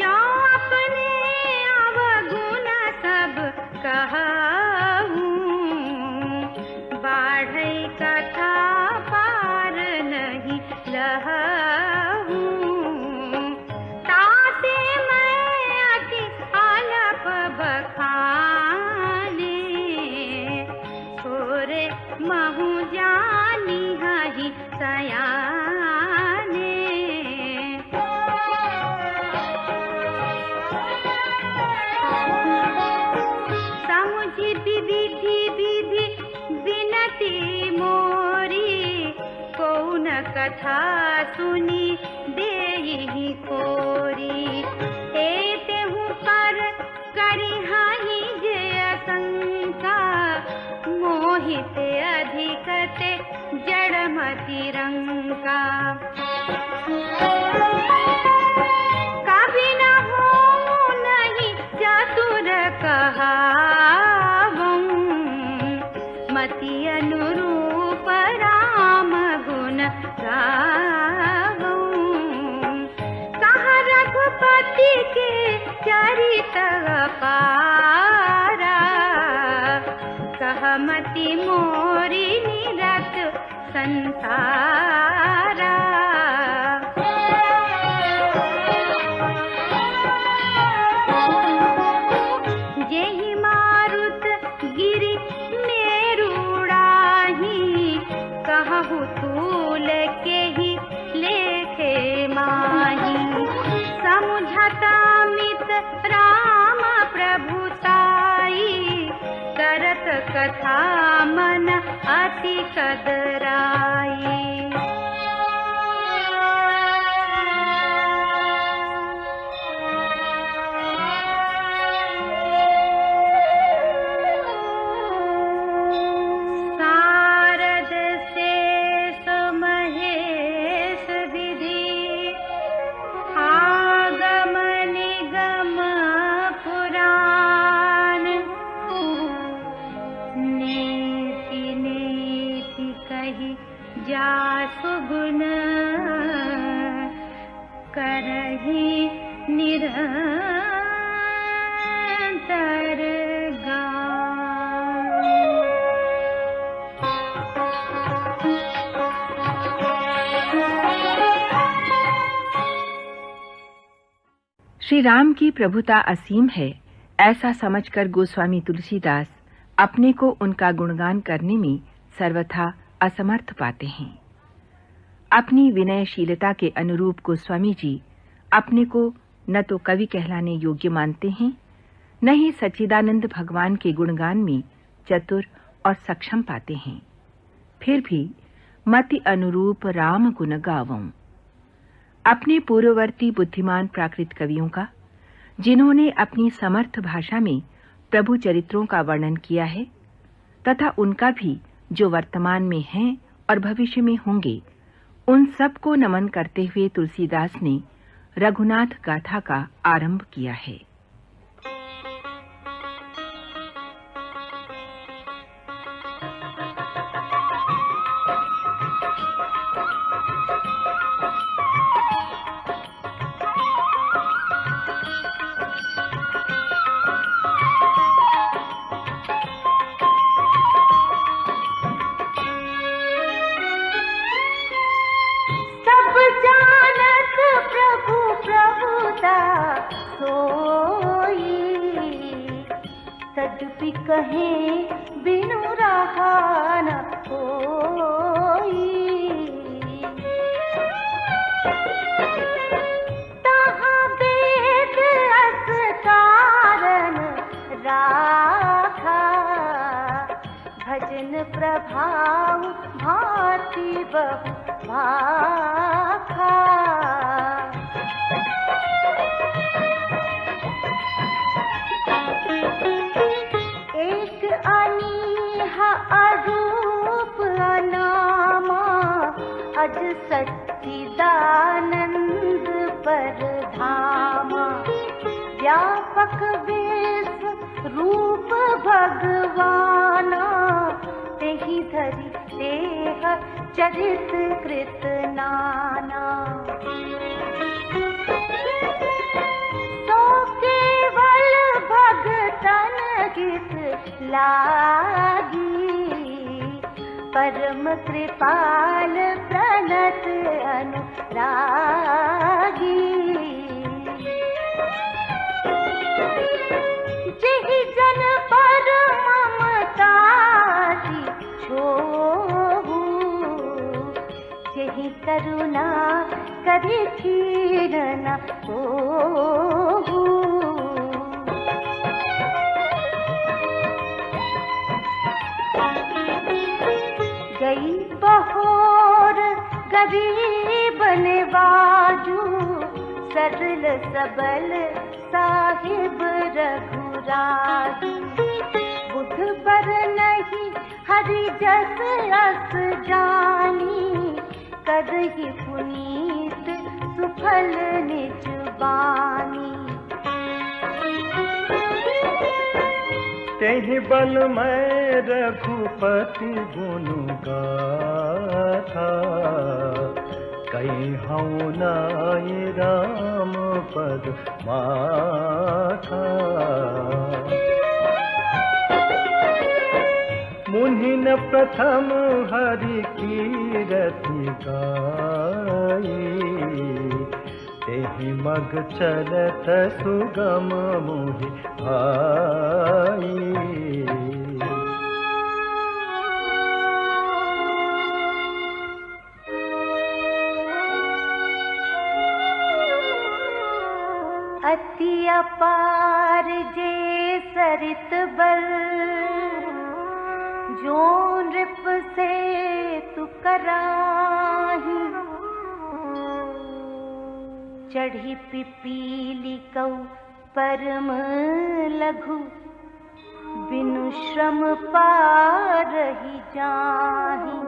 जो अपने अवगुण सब कहूँ, बाढ़ई कथा पार नहीं लहूँ। ताते मैं अति आलप बखाने, छोरे महु जानी हहि सयाने। समुझि विधि विधि विनती मोरी, कौन कथा सुनी देहि कोरी। एतेहु पर करिहाहि जे आशंका, मोहित अधिकते जड़मति रंका। कभी न हो नहीं चतुर कहावं, मति अनुरूप राम गुण गावं। कहा रघुपति के चरित अपारा, कहा मति मोरी निरत संसारा। मातामित राम प्रभुताई, करत कथा मन अति कदराई। सुगुण करहि निरंतर गान। श्री राम की प्रभुता असीम है, ऐसा समझकर गोस्वामी तुलसीदास अपने को उनका गुणगान करने में सर्वथा असमर्थ पाते हैं। अपनी विनयशीलता के अनुरूप गोस्वामी जी अपने को न तो कवि कहलाने योग्य मानते हैं, न ही सच्चिदानंद भगवान के गुणगान में चतुर और सक्षम पाते हैं। फिर भी मति अनुरूप राम गुण गावों। अपने पूर्ववर्ती बुद्धिमान प्राकृत कवियों का, जिन्होंने अपनी समर्थ भाषा में प्रभु चरित्रों का वर्णन किया है, तथा उनका भी जो वर्तमान में हैं और भविष्य में होंगे, उन सब को नमन करते हुए तुलसीदास ने रघुनाथ गाथा का आरंभ किया है। तदपि कहे बिनु रहा न कोई, तहाँ वेद अस कारण राखा, भजन प्रभाव भांति बहु भाखा। एक अनीहा अरूप अनामा, अज सच्चिदानंद परधामा। व्यापक विश्व रूप भगवाना, तेहि धरि देह चरित कृत नाना। भगतन हित लागी, परम कृपाल प्रणत अनुरागी। जेहि जन पर ममता छोहु, जेहि करुणा करि क्षीण न होहु। गई बहोर गरीब नवाजू, सरल सबल साहिब रघुराजू। बुध बर नहीं हरि जस अस जानी, करहि पुनीत सुफल निज बानी। तेहि बल मैं रघुपति गुण गाथा, कई हऊँ नाय राम पद माथा। मुनिन प्रथम हरि कीरति गाई, तेहि मग चलत सुगम मोहि भाई। अति अपार जे सरित बल, जो नृप से तु कराही। चढ़ी पिपीली कौ परम लघु, बिनु श्रम पारहि जाहि।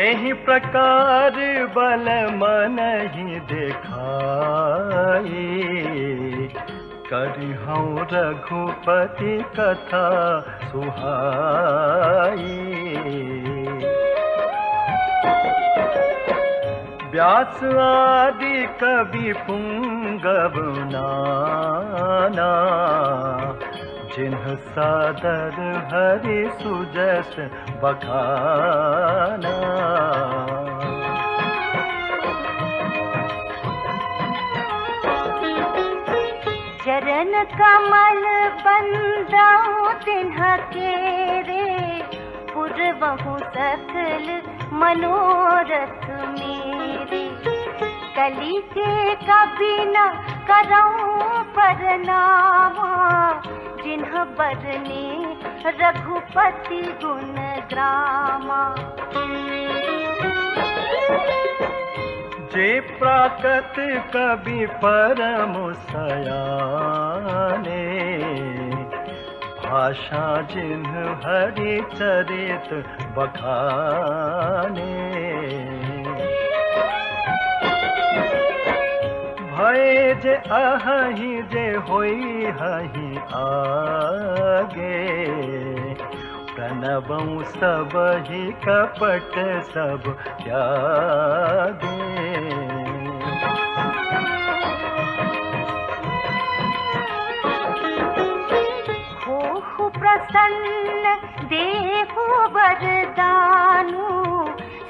एहि प्रकार बल मनहि देखाई, करिहउँ रघुपति कथा सुहाई। व्यास आदि कवि पुंगव नाना, जिन्ह सादर हरि सुजस बखाना। चरण कमल बंदाऊं तिन्ह केरे, पुरवहु सकल मनोरथ मेरे। कली के कभी न करऊं परनामा, जिन्ह बरने रघुपति गुण ग्रामा। जे प्राकट कवि परम सयाने, भाषा जिन्ह हरि चरित बखाने। भय जे अहि जे होई हहि आगे, प्रणवं सबहि कपट सब त्यागे। होहु प्रसन्न देहु वरदानु,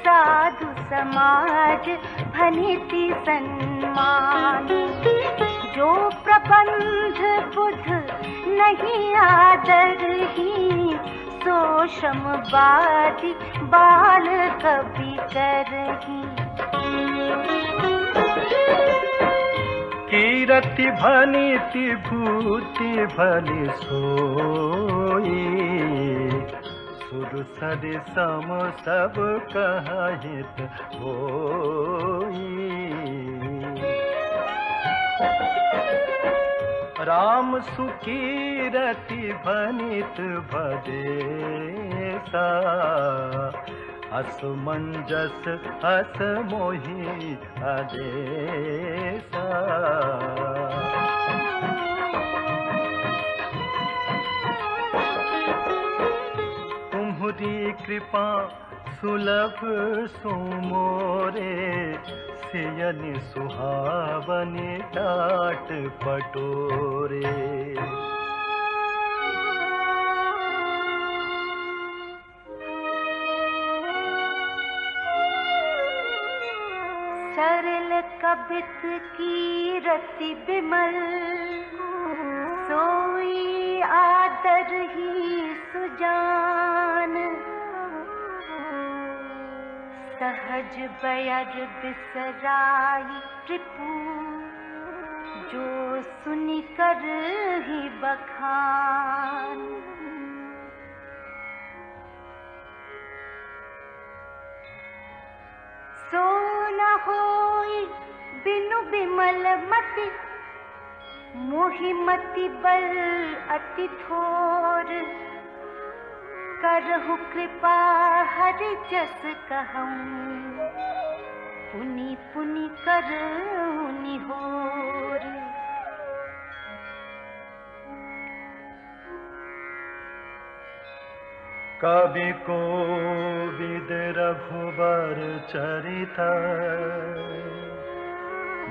साधु समाज भनिति सन्मान। जो प्रबंध बुध नहीं आदरही, सो श्रमवादी बाल कवि करही। कीरति भनिति भूति भलि सोई, सुर सरि सम सब कहित होई। राम सुकीरति भनित भदेसा, असमंजस अस मोहि आदेसा। तुम्हरी कृपा सुलभ सुमोरे, सियनि सुहावनि टाट पटोरे। सरल कबित की रति बिमल, सोई आदर ही सुजान। सहज बयर बिसराई रिपु, जो सुनि कर ही बखान। सो न होई बिनु बिमल मति, मोहि मति बल अति थोर। करहु कृपा हरि जस कहऊँ, पुनि पुनि करहु निहोर। कवि कोविद रघुबर चरित,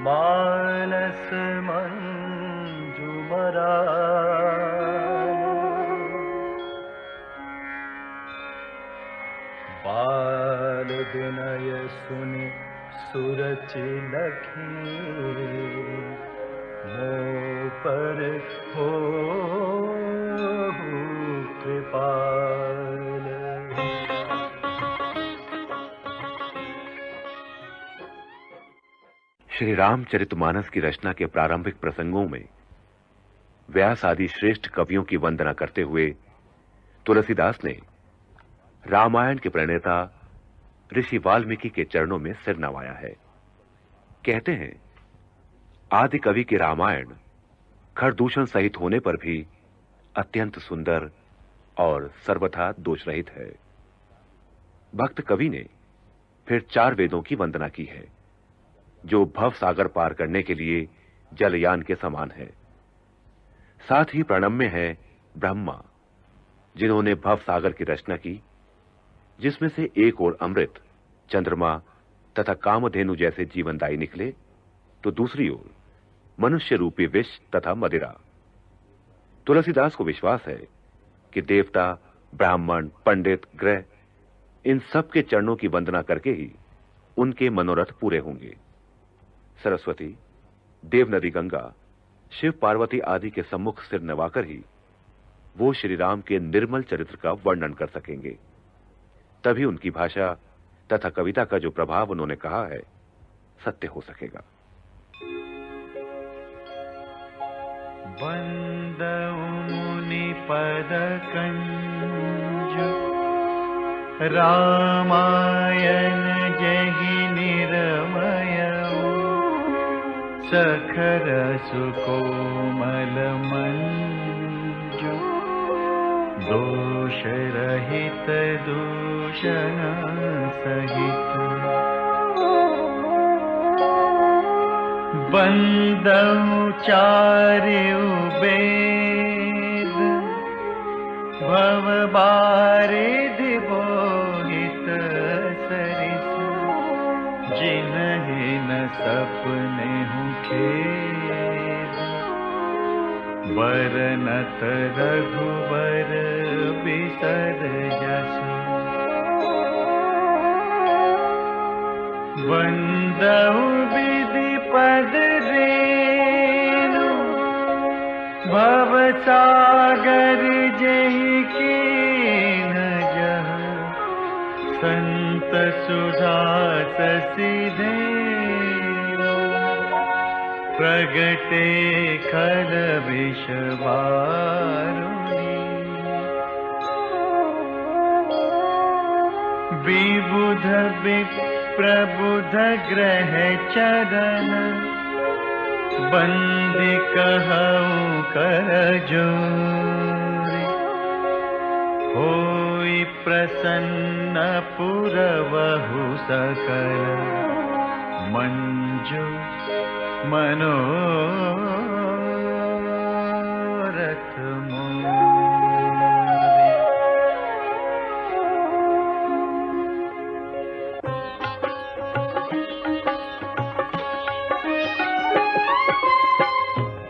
मानस मंजु मरान। बाल विनय सुनि सुरचि लखी, मोह पर हो कृपाल। श्री रामचरितमानस की रचना के प्रारंभिक प्रसंगों में व्यास आदि श्रेष्ठ कवियों की वंदना करते हुए तुलसीदास ने रामायण के प्रणेता ऋषि वाल्मीकि के चरणों में सिर नवाया है। कहते हैं, आदि कवि के रामायण खरदूषण सहित होने पर भी अत्यंत सुंदर और सर्वथा दोष रहित है। भक्त कवि ने फिर 4 वेदों की वंदना की है, जो भव सागर पार करने के लिए जलयान के समान है। साथ ही प्रणम्य है ब्रह्मा, जिन्होंने भव सागर की रचना की, जिसमें से एक ओर अमृत, चंद्रमा तथा कामधेनु जैसे जीवनदायी निकले, तो दूसरी ओर मनुष्य रूपी विष तथा मदिरा। तुलसीदास को विश्वास है कि देवता, ब्राह्मण, पंडित, ग्रह, इन सब के चरणों की वंदना करके ही उनके मनोरथ पूरे होंगे। सरस्वती, देव नदी गंगा, शिव पार्वती आदि के सम्मुख सिर नवाकर ही वो श्री राम के निर्मल चरित्र का वर्णन कर सकेंगे। तभी उनकी भाषा तथा कविता का जो प्रभाव उन्होंने कहा है सत्य हो सकेगा। वंदऊ मुनि पद कंज रामायण जहि निरमय सखर सुकोमल मंजु दोष रहित दूषण सहित वंदऊ चार्यु वेद भव बारिधि बोहित सरिस जिन्हि न सपने खेद वरनत रघुवर बिसर जसु वंदऊ विधि पद रेणु भव सागर जहि कीन जह संत सुधा ससिधे प्रगटे खल विष वारुणी विबुध विप्रबुध ग्रह चरण बंदी कहूँ कर जोरी होई प्रसन्न पुरवहु सकल मंजु मनोरथ मोरी।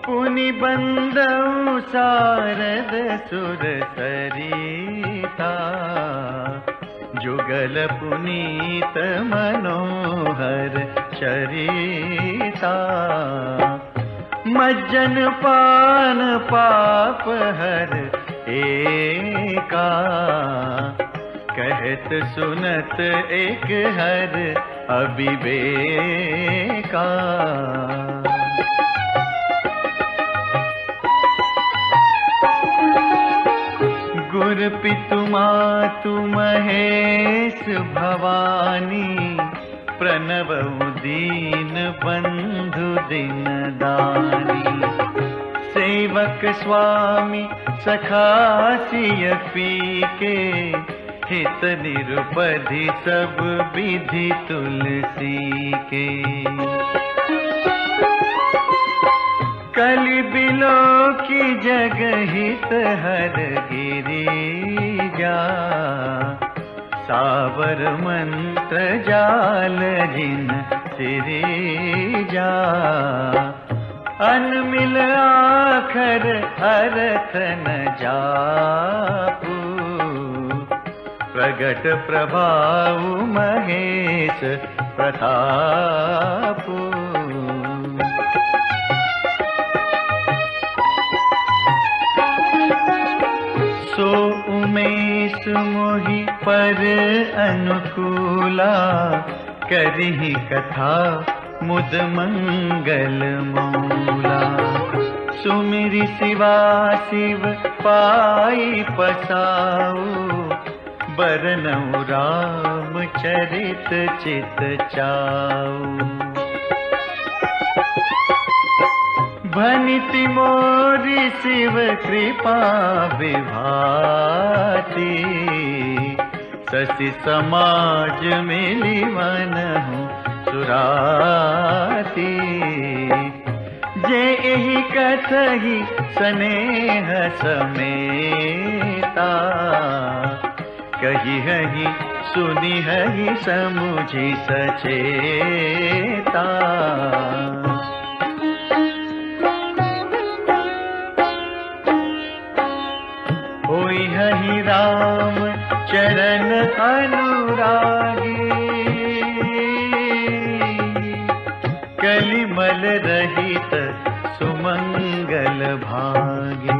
पुनि बंदऊ सारद सुर सरिता जुगल पुनीत मनोहर चरिता मज्जन पान पाप हर एका कहत सुनत एक हर अविवेका गुर पितु मातु महेश भवानी प्रणवउ दीन बंधु दिन दानी सेवक स्वामी सखासिय पी के हित निरुपधि सब विधि तुलसी के कलि बिलो की जग हित हर गिरिजा सावर मंत्र जाल जिन सिरिजा अनमिल आखर अर्थ न जापू प्रगट प्रभाव महेश प्रतापू सो उमेश मोहि पर अनुकूला करहि कथा मुद मंगल मूला। सुमिरि शिवा शिव पाई पसाऊ, बरनऊ राम चरित चित चाऊ। भनिति मोरी शिव कृपा विभाति, शशि समाज मिली मनहु सुराती। जे एहि कथहि स्नेह समेता, कहिहि सुनिहि समुझि सचेता। होई हहि राम चरण अनुरागी, कलिमल रहित सुमंगल भागी।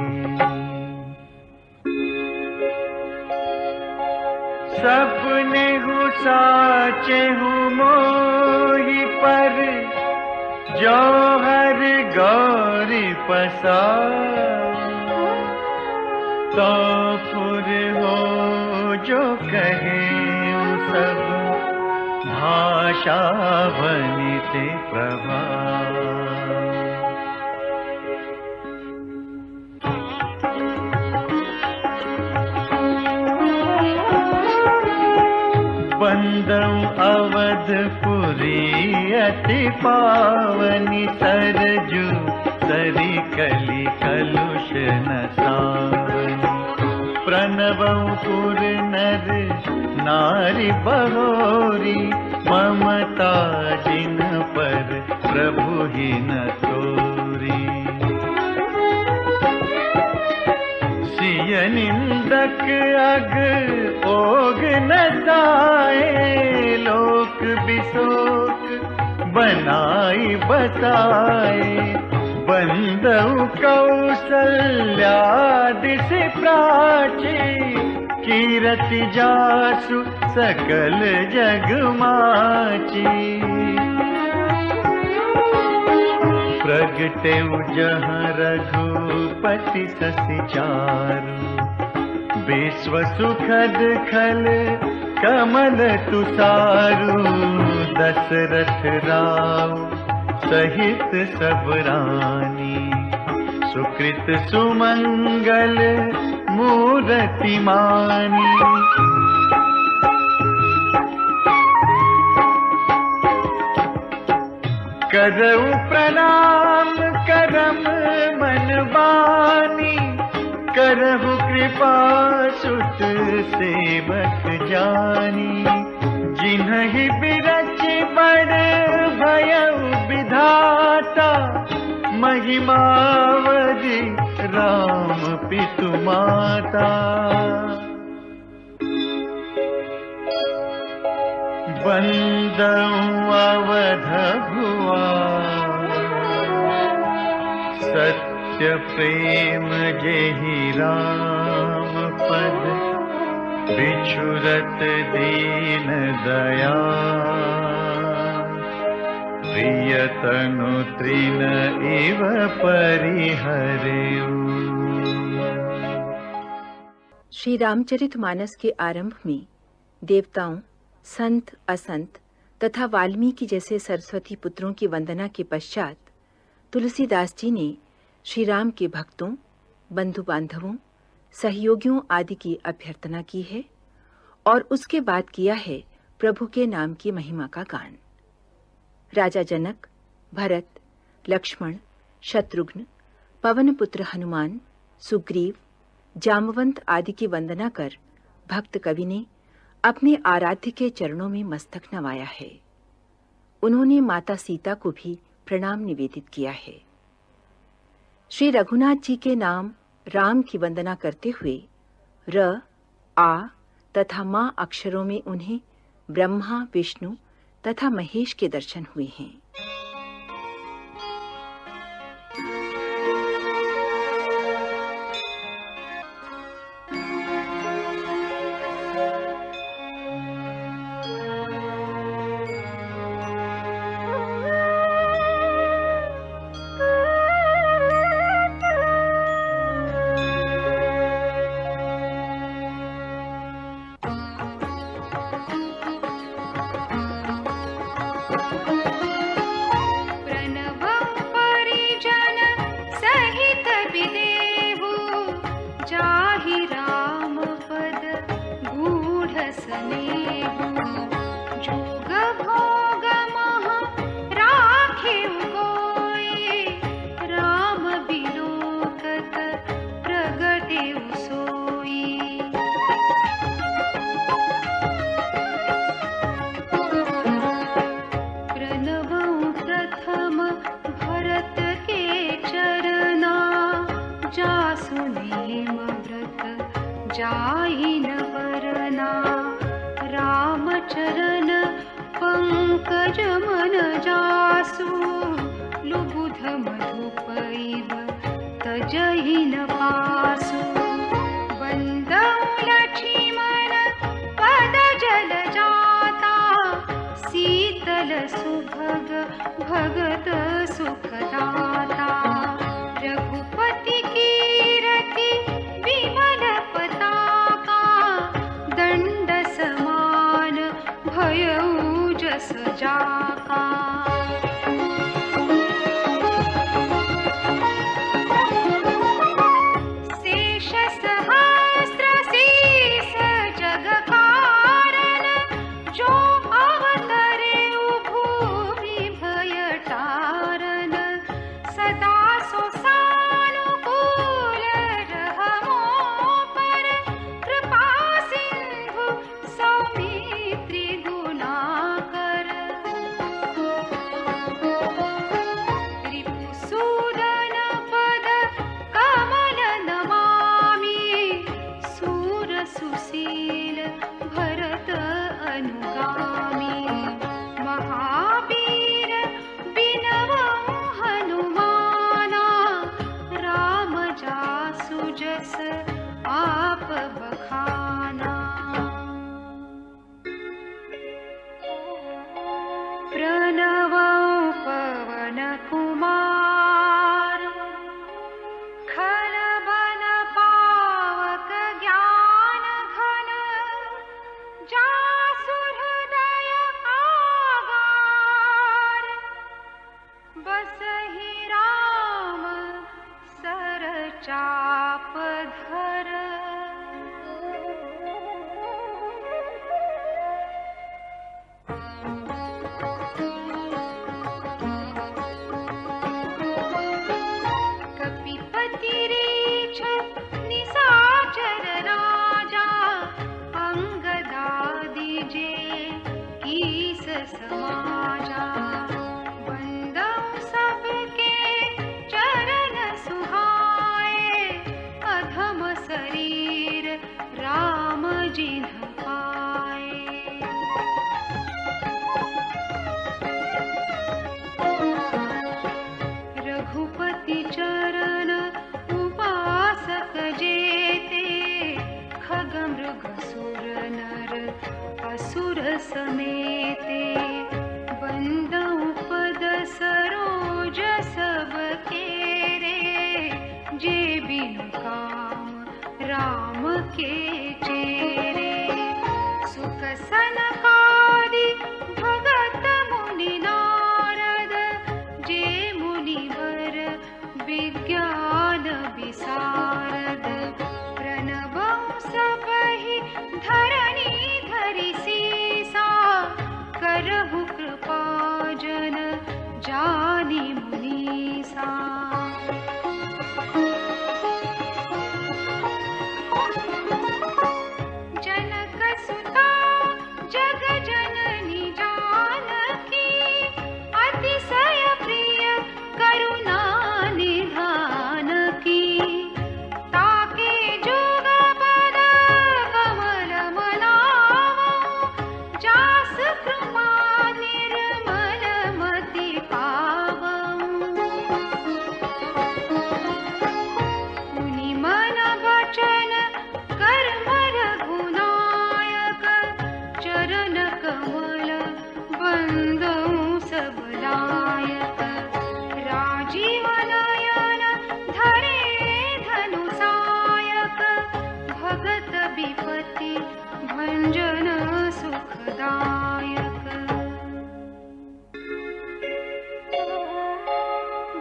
सपने हूँ साचे हूँ मोहि पर, जौहर गौरी पसा। तो फुर हो जो कहे सब, भाषा बनिते प्रभा। बंदऊ अवधपुरी अति पावनी, सरजू सरी कली कलुष न सावनी। प्रणवऊ पुर नर नारी बहोरी, ममता जिन पर प्रभु ही न तोरी। सिय निंदक अग ओग न जाए, लोक बिसोक बनाई बसाए। बंदऊ कौसल्या दिशि प्राची, कीरति जासु सकल जग माची। प्रगटे जहाँ रघुपति ससि चारु, विश्व सुखद खल कमल तुसारु। दशरथ राव सहित सब रानी, सुकृत सुमंगल मूरति मानी। करऊ प्रणाम करम मन बानी, करहु कृपा सुत सेवक जानी। जिन्हि बिरच बड़ भयउ विधाता, महिमावधि राम पितु माता। बंदऊ अवध भुआ, सत्य प्रेम जेहि राम पद। बिछुरत दीन दया, प्रियतनु तृण इव परिहरेउ। श्री रामचरितमानस के आरंभ में देवताओं, संत, असंत तथा वाल्मीकि जैसे सरस्वती पुत्रों की वंदना के पश्चात तुलसीदास जी ने श्री राम के भक्तों, बंधु बांधवों, सहयोगियों आदि की अभ्यर्थना की है और उसके बाद किया है प्रभु के नाम की महिमा का गान। राजा जनक, भरत, लक्ष्मण, शत्रुघ्न, पवन पुत्र हनुमान, सुग्रीव, जामवंत आदि की वंदना कर भक्त कवि ने अपने आराध्य के चरणों में मस्तक नवाया है। उन्होंने माता सीता को भी प्रणाम निवेदित किया है। श्री रघुनाथ जी के नाम राम की वंदना करते हुए र, आ तथा मां अक्षरों में उन्हें ब्रह्मा, विष्णु तथा महेश के दर्शन हुए हैं। चरण पंकज मन जासु लुबुध मधुपैव तजहि न पासु बंदौ लक्ष्मण पद जल जाता शीतल सुभग भगत सुखदाता रघुपति कीरति विमल पताका दंड समान भयउ जस जाका शेष सहस्र शीस जग कारण जो अवतरे भूमि भय तारन सदा सो सानुकूल रहमो पर कृपा सिंधु सौमित्री गुणाकर रिपुसूदन पद कमल नमामि सूर सुशील भरत अनुगामी महावीर बिनवं हनुमाना राम जासु जस आप बखाना प्रणवं पवन कुमार खलबन पावक ज्ञान घन जासु हृदय आगार बसहि राम सर चाप धर कपिपति रीछ निशाचर राजा अंगदादि जे कीस समाजा बंदौ सबके चरण सुहाए अधम शरीर राम जिन्ह पाए रघुपति चरण उपासक जेते खगमृग सुर नर असुर समेते बंदौ पद सरोज सब केरे जे बिनु काम राम के चेरे सुख सनकादि भगत मुनि नारद जे मुनिवर विज्ञान विशारद प्रणवं सबहि धरणी धरि सीसा करहु कृपा जन जानि मुनीसा जनक सुता जग जननी जानकी अतिशय प्रिय करुणा निधान की ताके जुग पद कमल मनावं जास कृपा निर्मल मति पावं मुनि मन वचन कर्म रघुनायक चरण कमल बंदौ सब लायक राजीव नयन धरे धनुषायक भगत विपति भंजन सुखदायक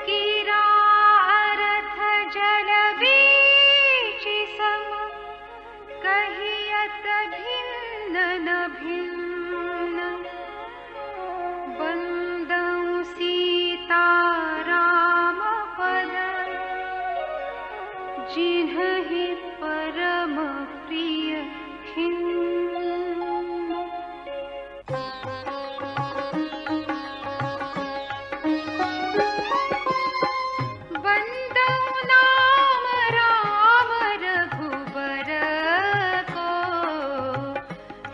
गिरा रथ जल बीचि सम कहियत भिन्न न भिन्न बंदौ सीता राम पद जिन्हि परम प्रिय खिन्न बंदौ नाम राम रघुबर को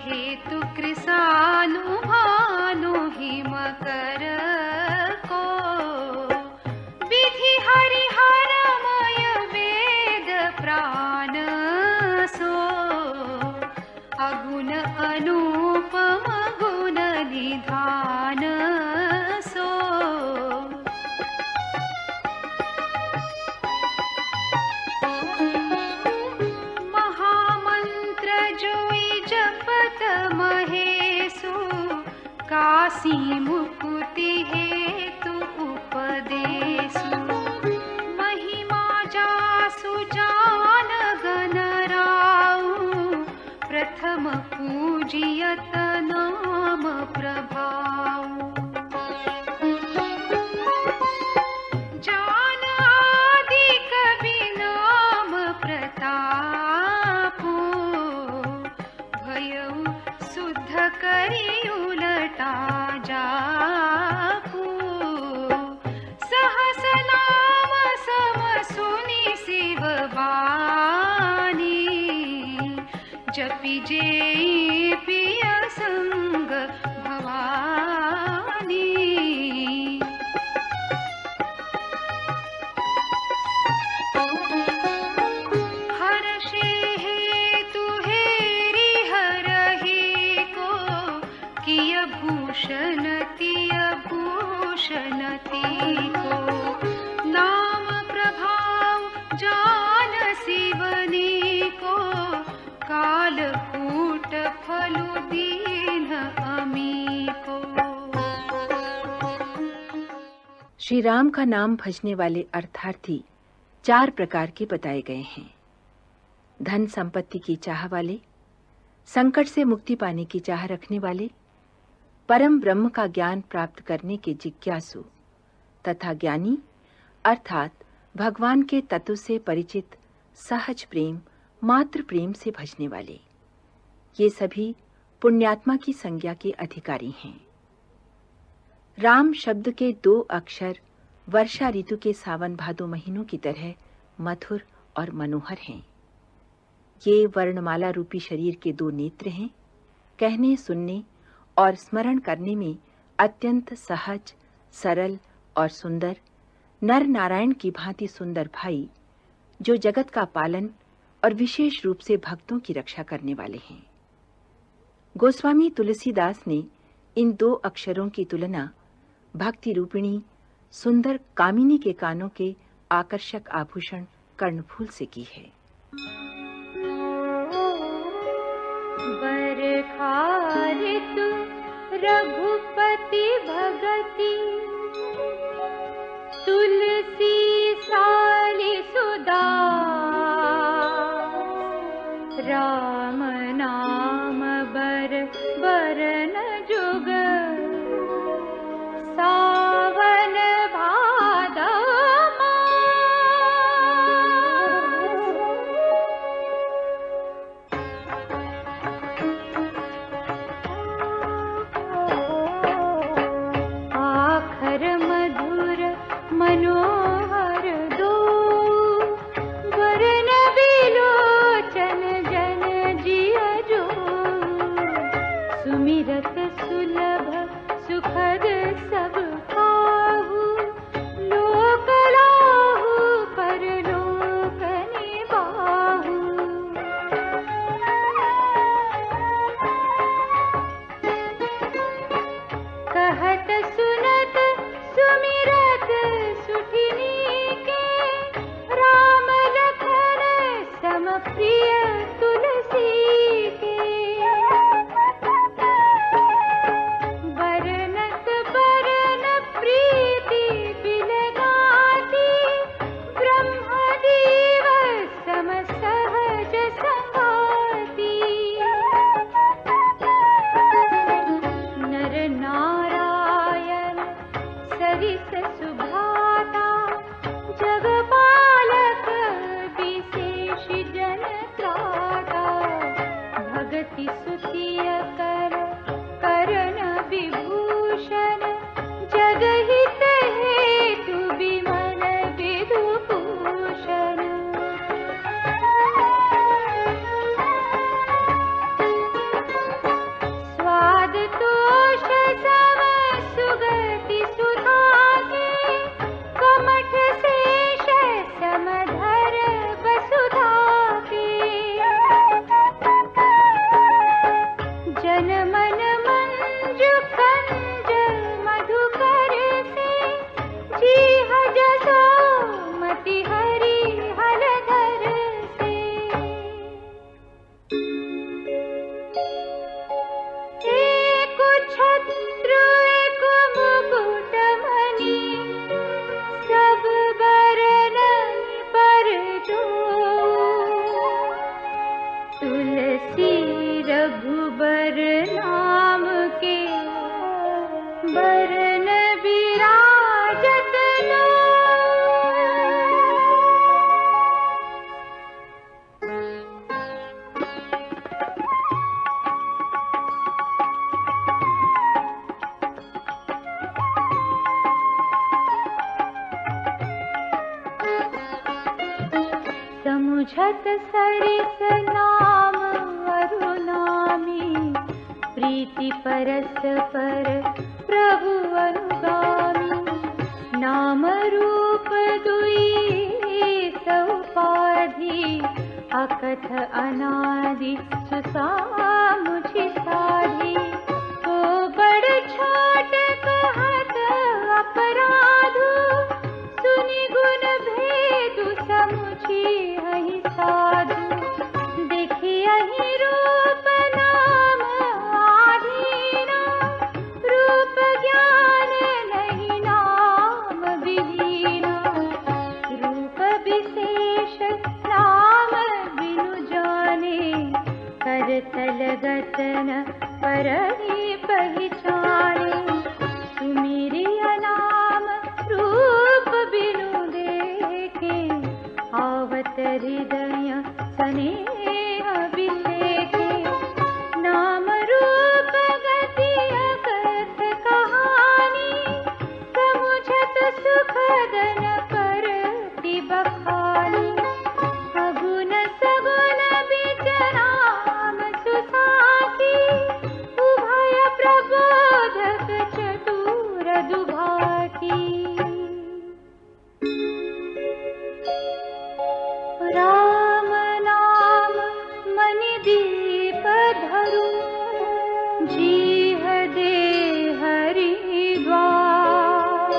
हेतु कृसानु भानु हिमकर को विधि हरिहरमय वेद प्राण सो अगुण अनुपम गुण निधान सो महामंत्र जोई जपत महेशु काशी मुकुति हेतु उपदेशु महिमा जासु जान गण राउ प्रथम पूजियत नाम प्रभाऊ जान आदि कवि नाम प्रतापो भयउ शुद्ध करि उलटा जापू सहस नाम सम सुनि शिव बानी जपि जेई पिय संग भवानी हर्षे हेतु हेरि हरहि को किय भूषण तिय भूषण को नाम प्रभाव जान शिवनी को काल कूट फलु दीन अमी को। श्री राम का नाम भजने वाले अर्थार्थी 4 प्रकार के बताए गए हैं। धन संपत्ति की चाह वाले, संकट से मुक्ति पाने की चाह रखने वाले, परम ब्रह्म का ज्ञान प्राप्त करने के जिज्ञासु तथा ज्ञानी अर्थात भगवान के तत्व से परिचित सहज प्रेम मात्र प्रेम से भजने वाले, ये सभी पुण्यात्मा की संज्ञा के अधिकारी हैं। राम शब्द के 2 अक्षर वर्षा ऋतु के सावन भादो महीनों की तरह मधुर और मनोहर हैं। ये वर्णमाला रूपी शरीर के 2 नेत्र हैं। कहने, सुनने और स्मरण करने में अत्यंत सहज, सरल और सुंदर, नर नारायण की भांति सुंदर भाई, जो जगत का पालन और विशेष रूप से भक्तों की रक्षा करने वाले हैं। गोस्वामी तुलसीदास ने इन 2 अक्षरों की तुलना भक्ति रूपिणी सुंदर कामिनी के कानों के आकर्षक आभूषण कर्णफूल से की है। बरखा ऋतु रघुपति भगति तुलसी साली सुदा राम नाम बरन जुग सावन भादो आखर मधुर मनोहर दो वरन बिलोचन जन जिय जो सुमिरत सुलभ सुखद सब काहू लोक लाहू परलोक निबाहू कहत सुनत सुमिरत सुठिनी के राम लखन सम प्रिय तुलसी के बरनत बरन प्रीति बिलगाती ब्रह्मदेव सम सहज संगाती नर नारायण समुझत सरिस नाम अरुनामी, प्रीति परस पर प्रभु अनुगामी। नाम रूप दुई सौपाधि, अकथ अनादि सुसामुझि साधी। ओ बड़ छोट कहत अपराधु, सुनि गुण भेदु समुझि हहि साधु। देखि अहि रूप नाम आधीना, रूप ज्ञान नहीं नाम विहीना। रूप विशेष नाम बिनु जाने, करतल गतन परहि पहिचाने। सुमिरिया नाम रूप बिनु देखे, आवत हृदय स्नेह विलेखे। नाम रूप गति अकथ कहानी, समुझत सुखदन करति बखानी। अगुन सगुन बीच नाम सुसाखी, उभय प्रबोधक चतुर दुभाती। राम नाम मनि दीप धरु, जीह दे हरि द्वार।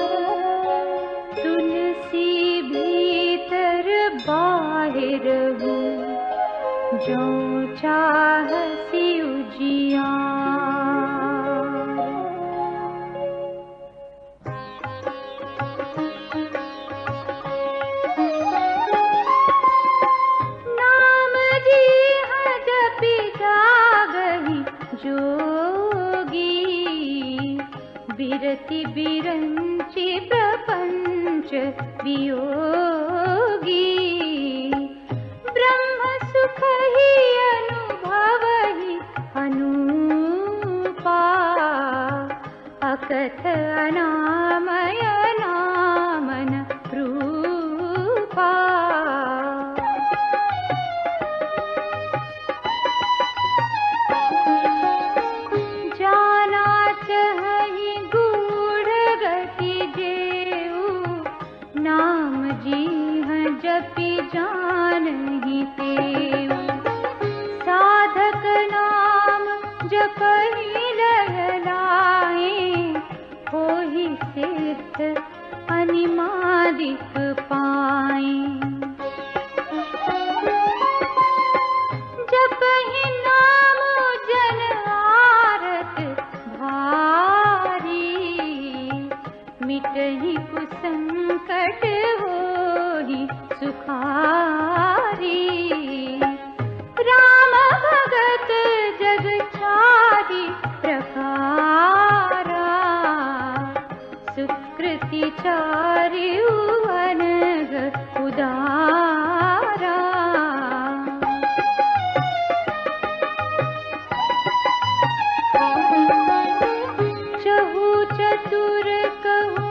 तुलसी भीतर बाहिर हूँ, जो चाहसी उजियार। नाम जीह जपि जागहि जोगी, बिरति बिरंचि प्रपंच वियोगी। ब्रह्म सुख ही अनुभवहि अनूपा, अकथ अनामय नामन रूपा। जाना चहि गूढ़ गति जेऊ, नाम जीह जपि जानहि तेऊ। साधक नाम जपहि लहलाए, होहि सिद्ध अनिमादिक पाए। जपहि नाम जन आरत भारी, मिटहि कुसंकट होहि सुखारी। राम भगत जग चारि प्रकारा, सुकृति चारिउ अनग उदारा। चहु चतुर कहु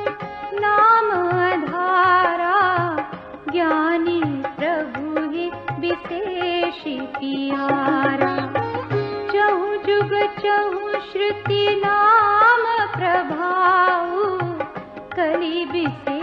नाम आधारा, ज्ञानी प्रभु ही विशेषि पियारा। चहु जुग चहु श्रुति नाम प्रभाऊ, कलि विशेष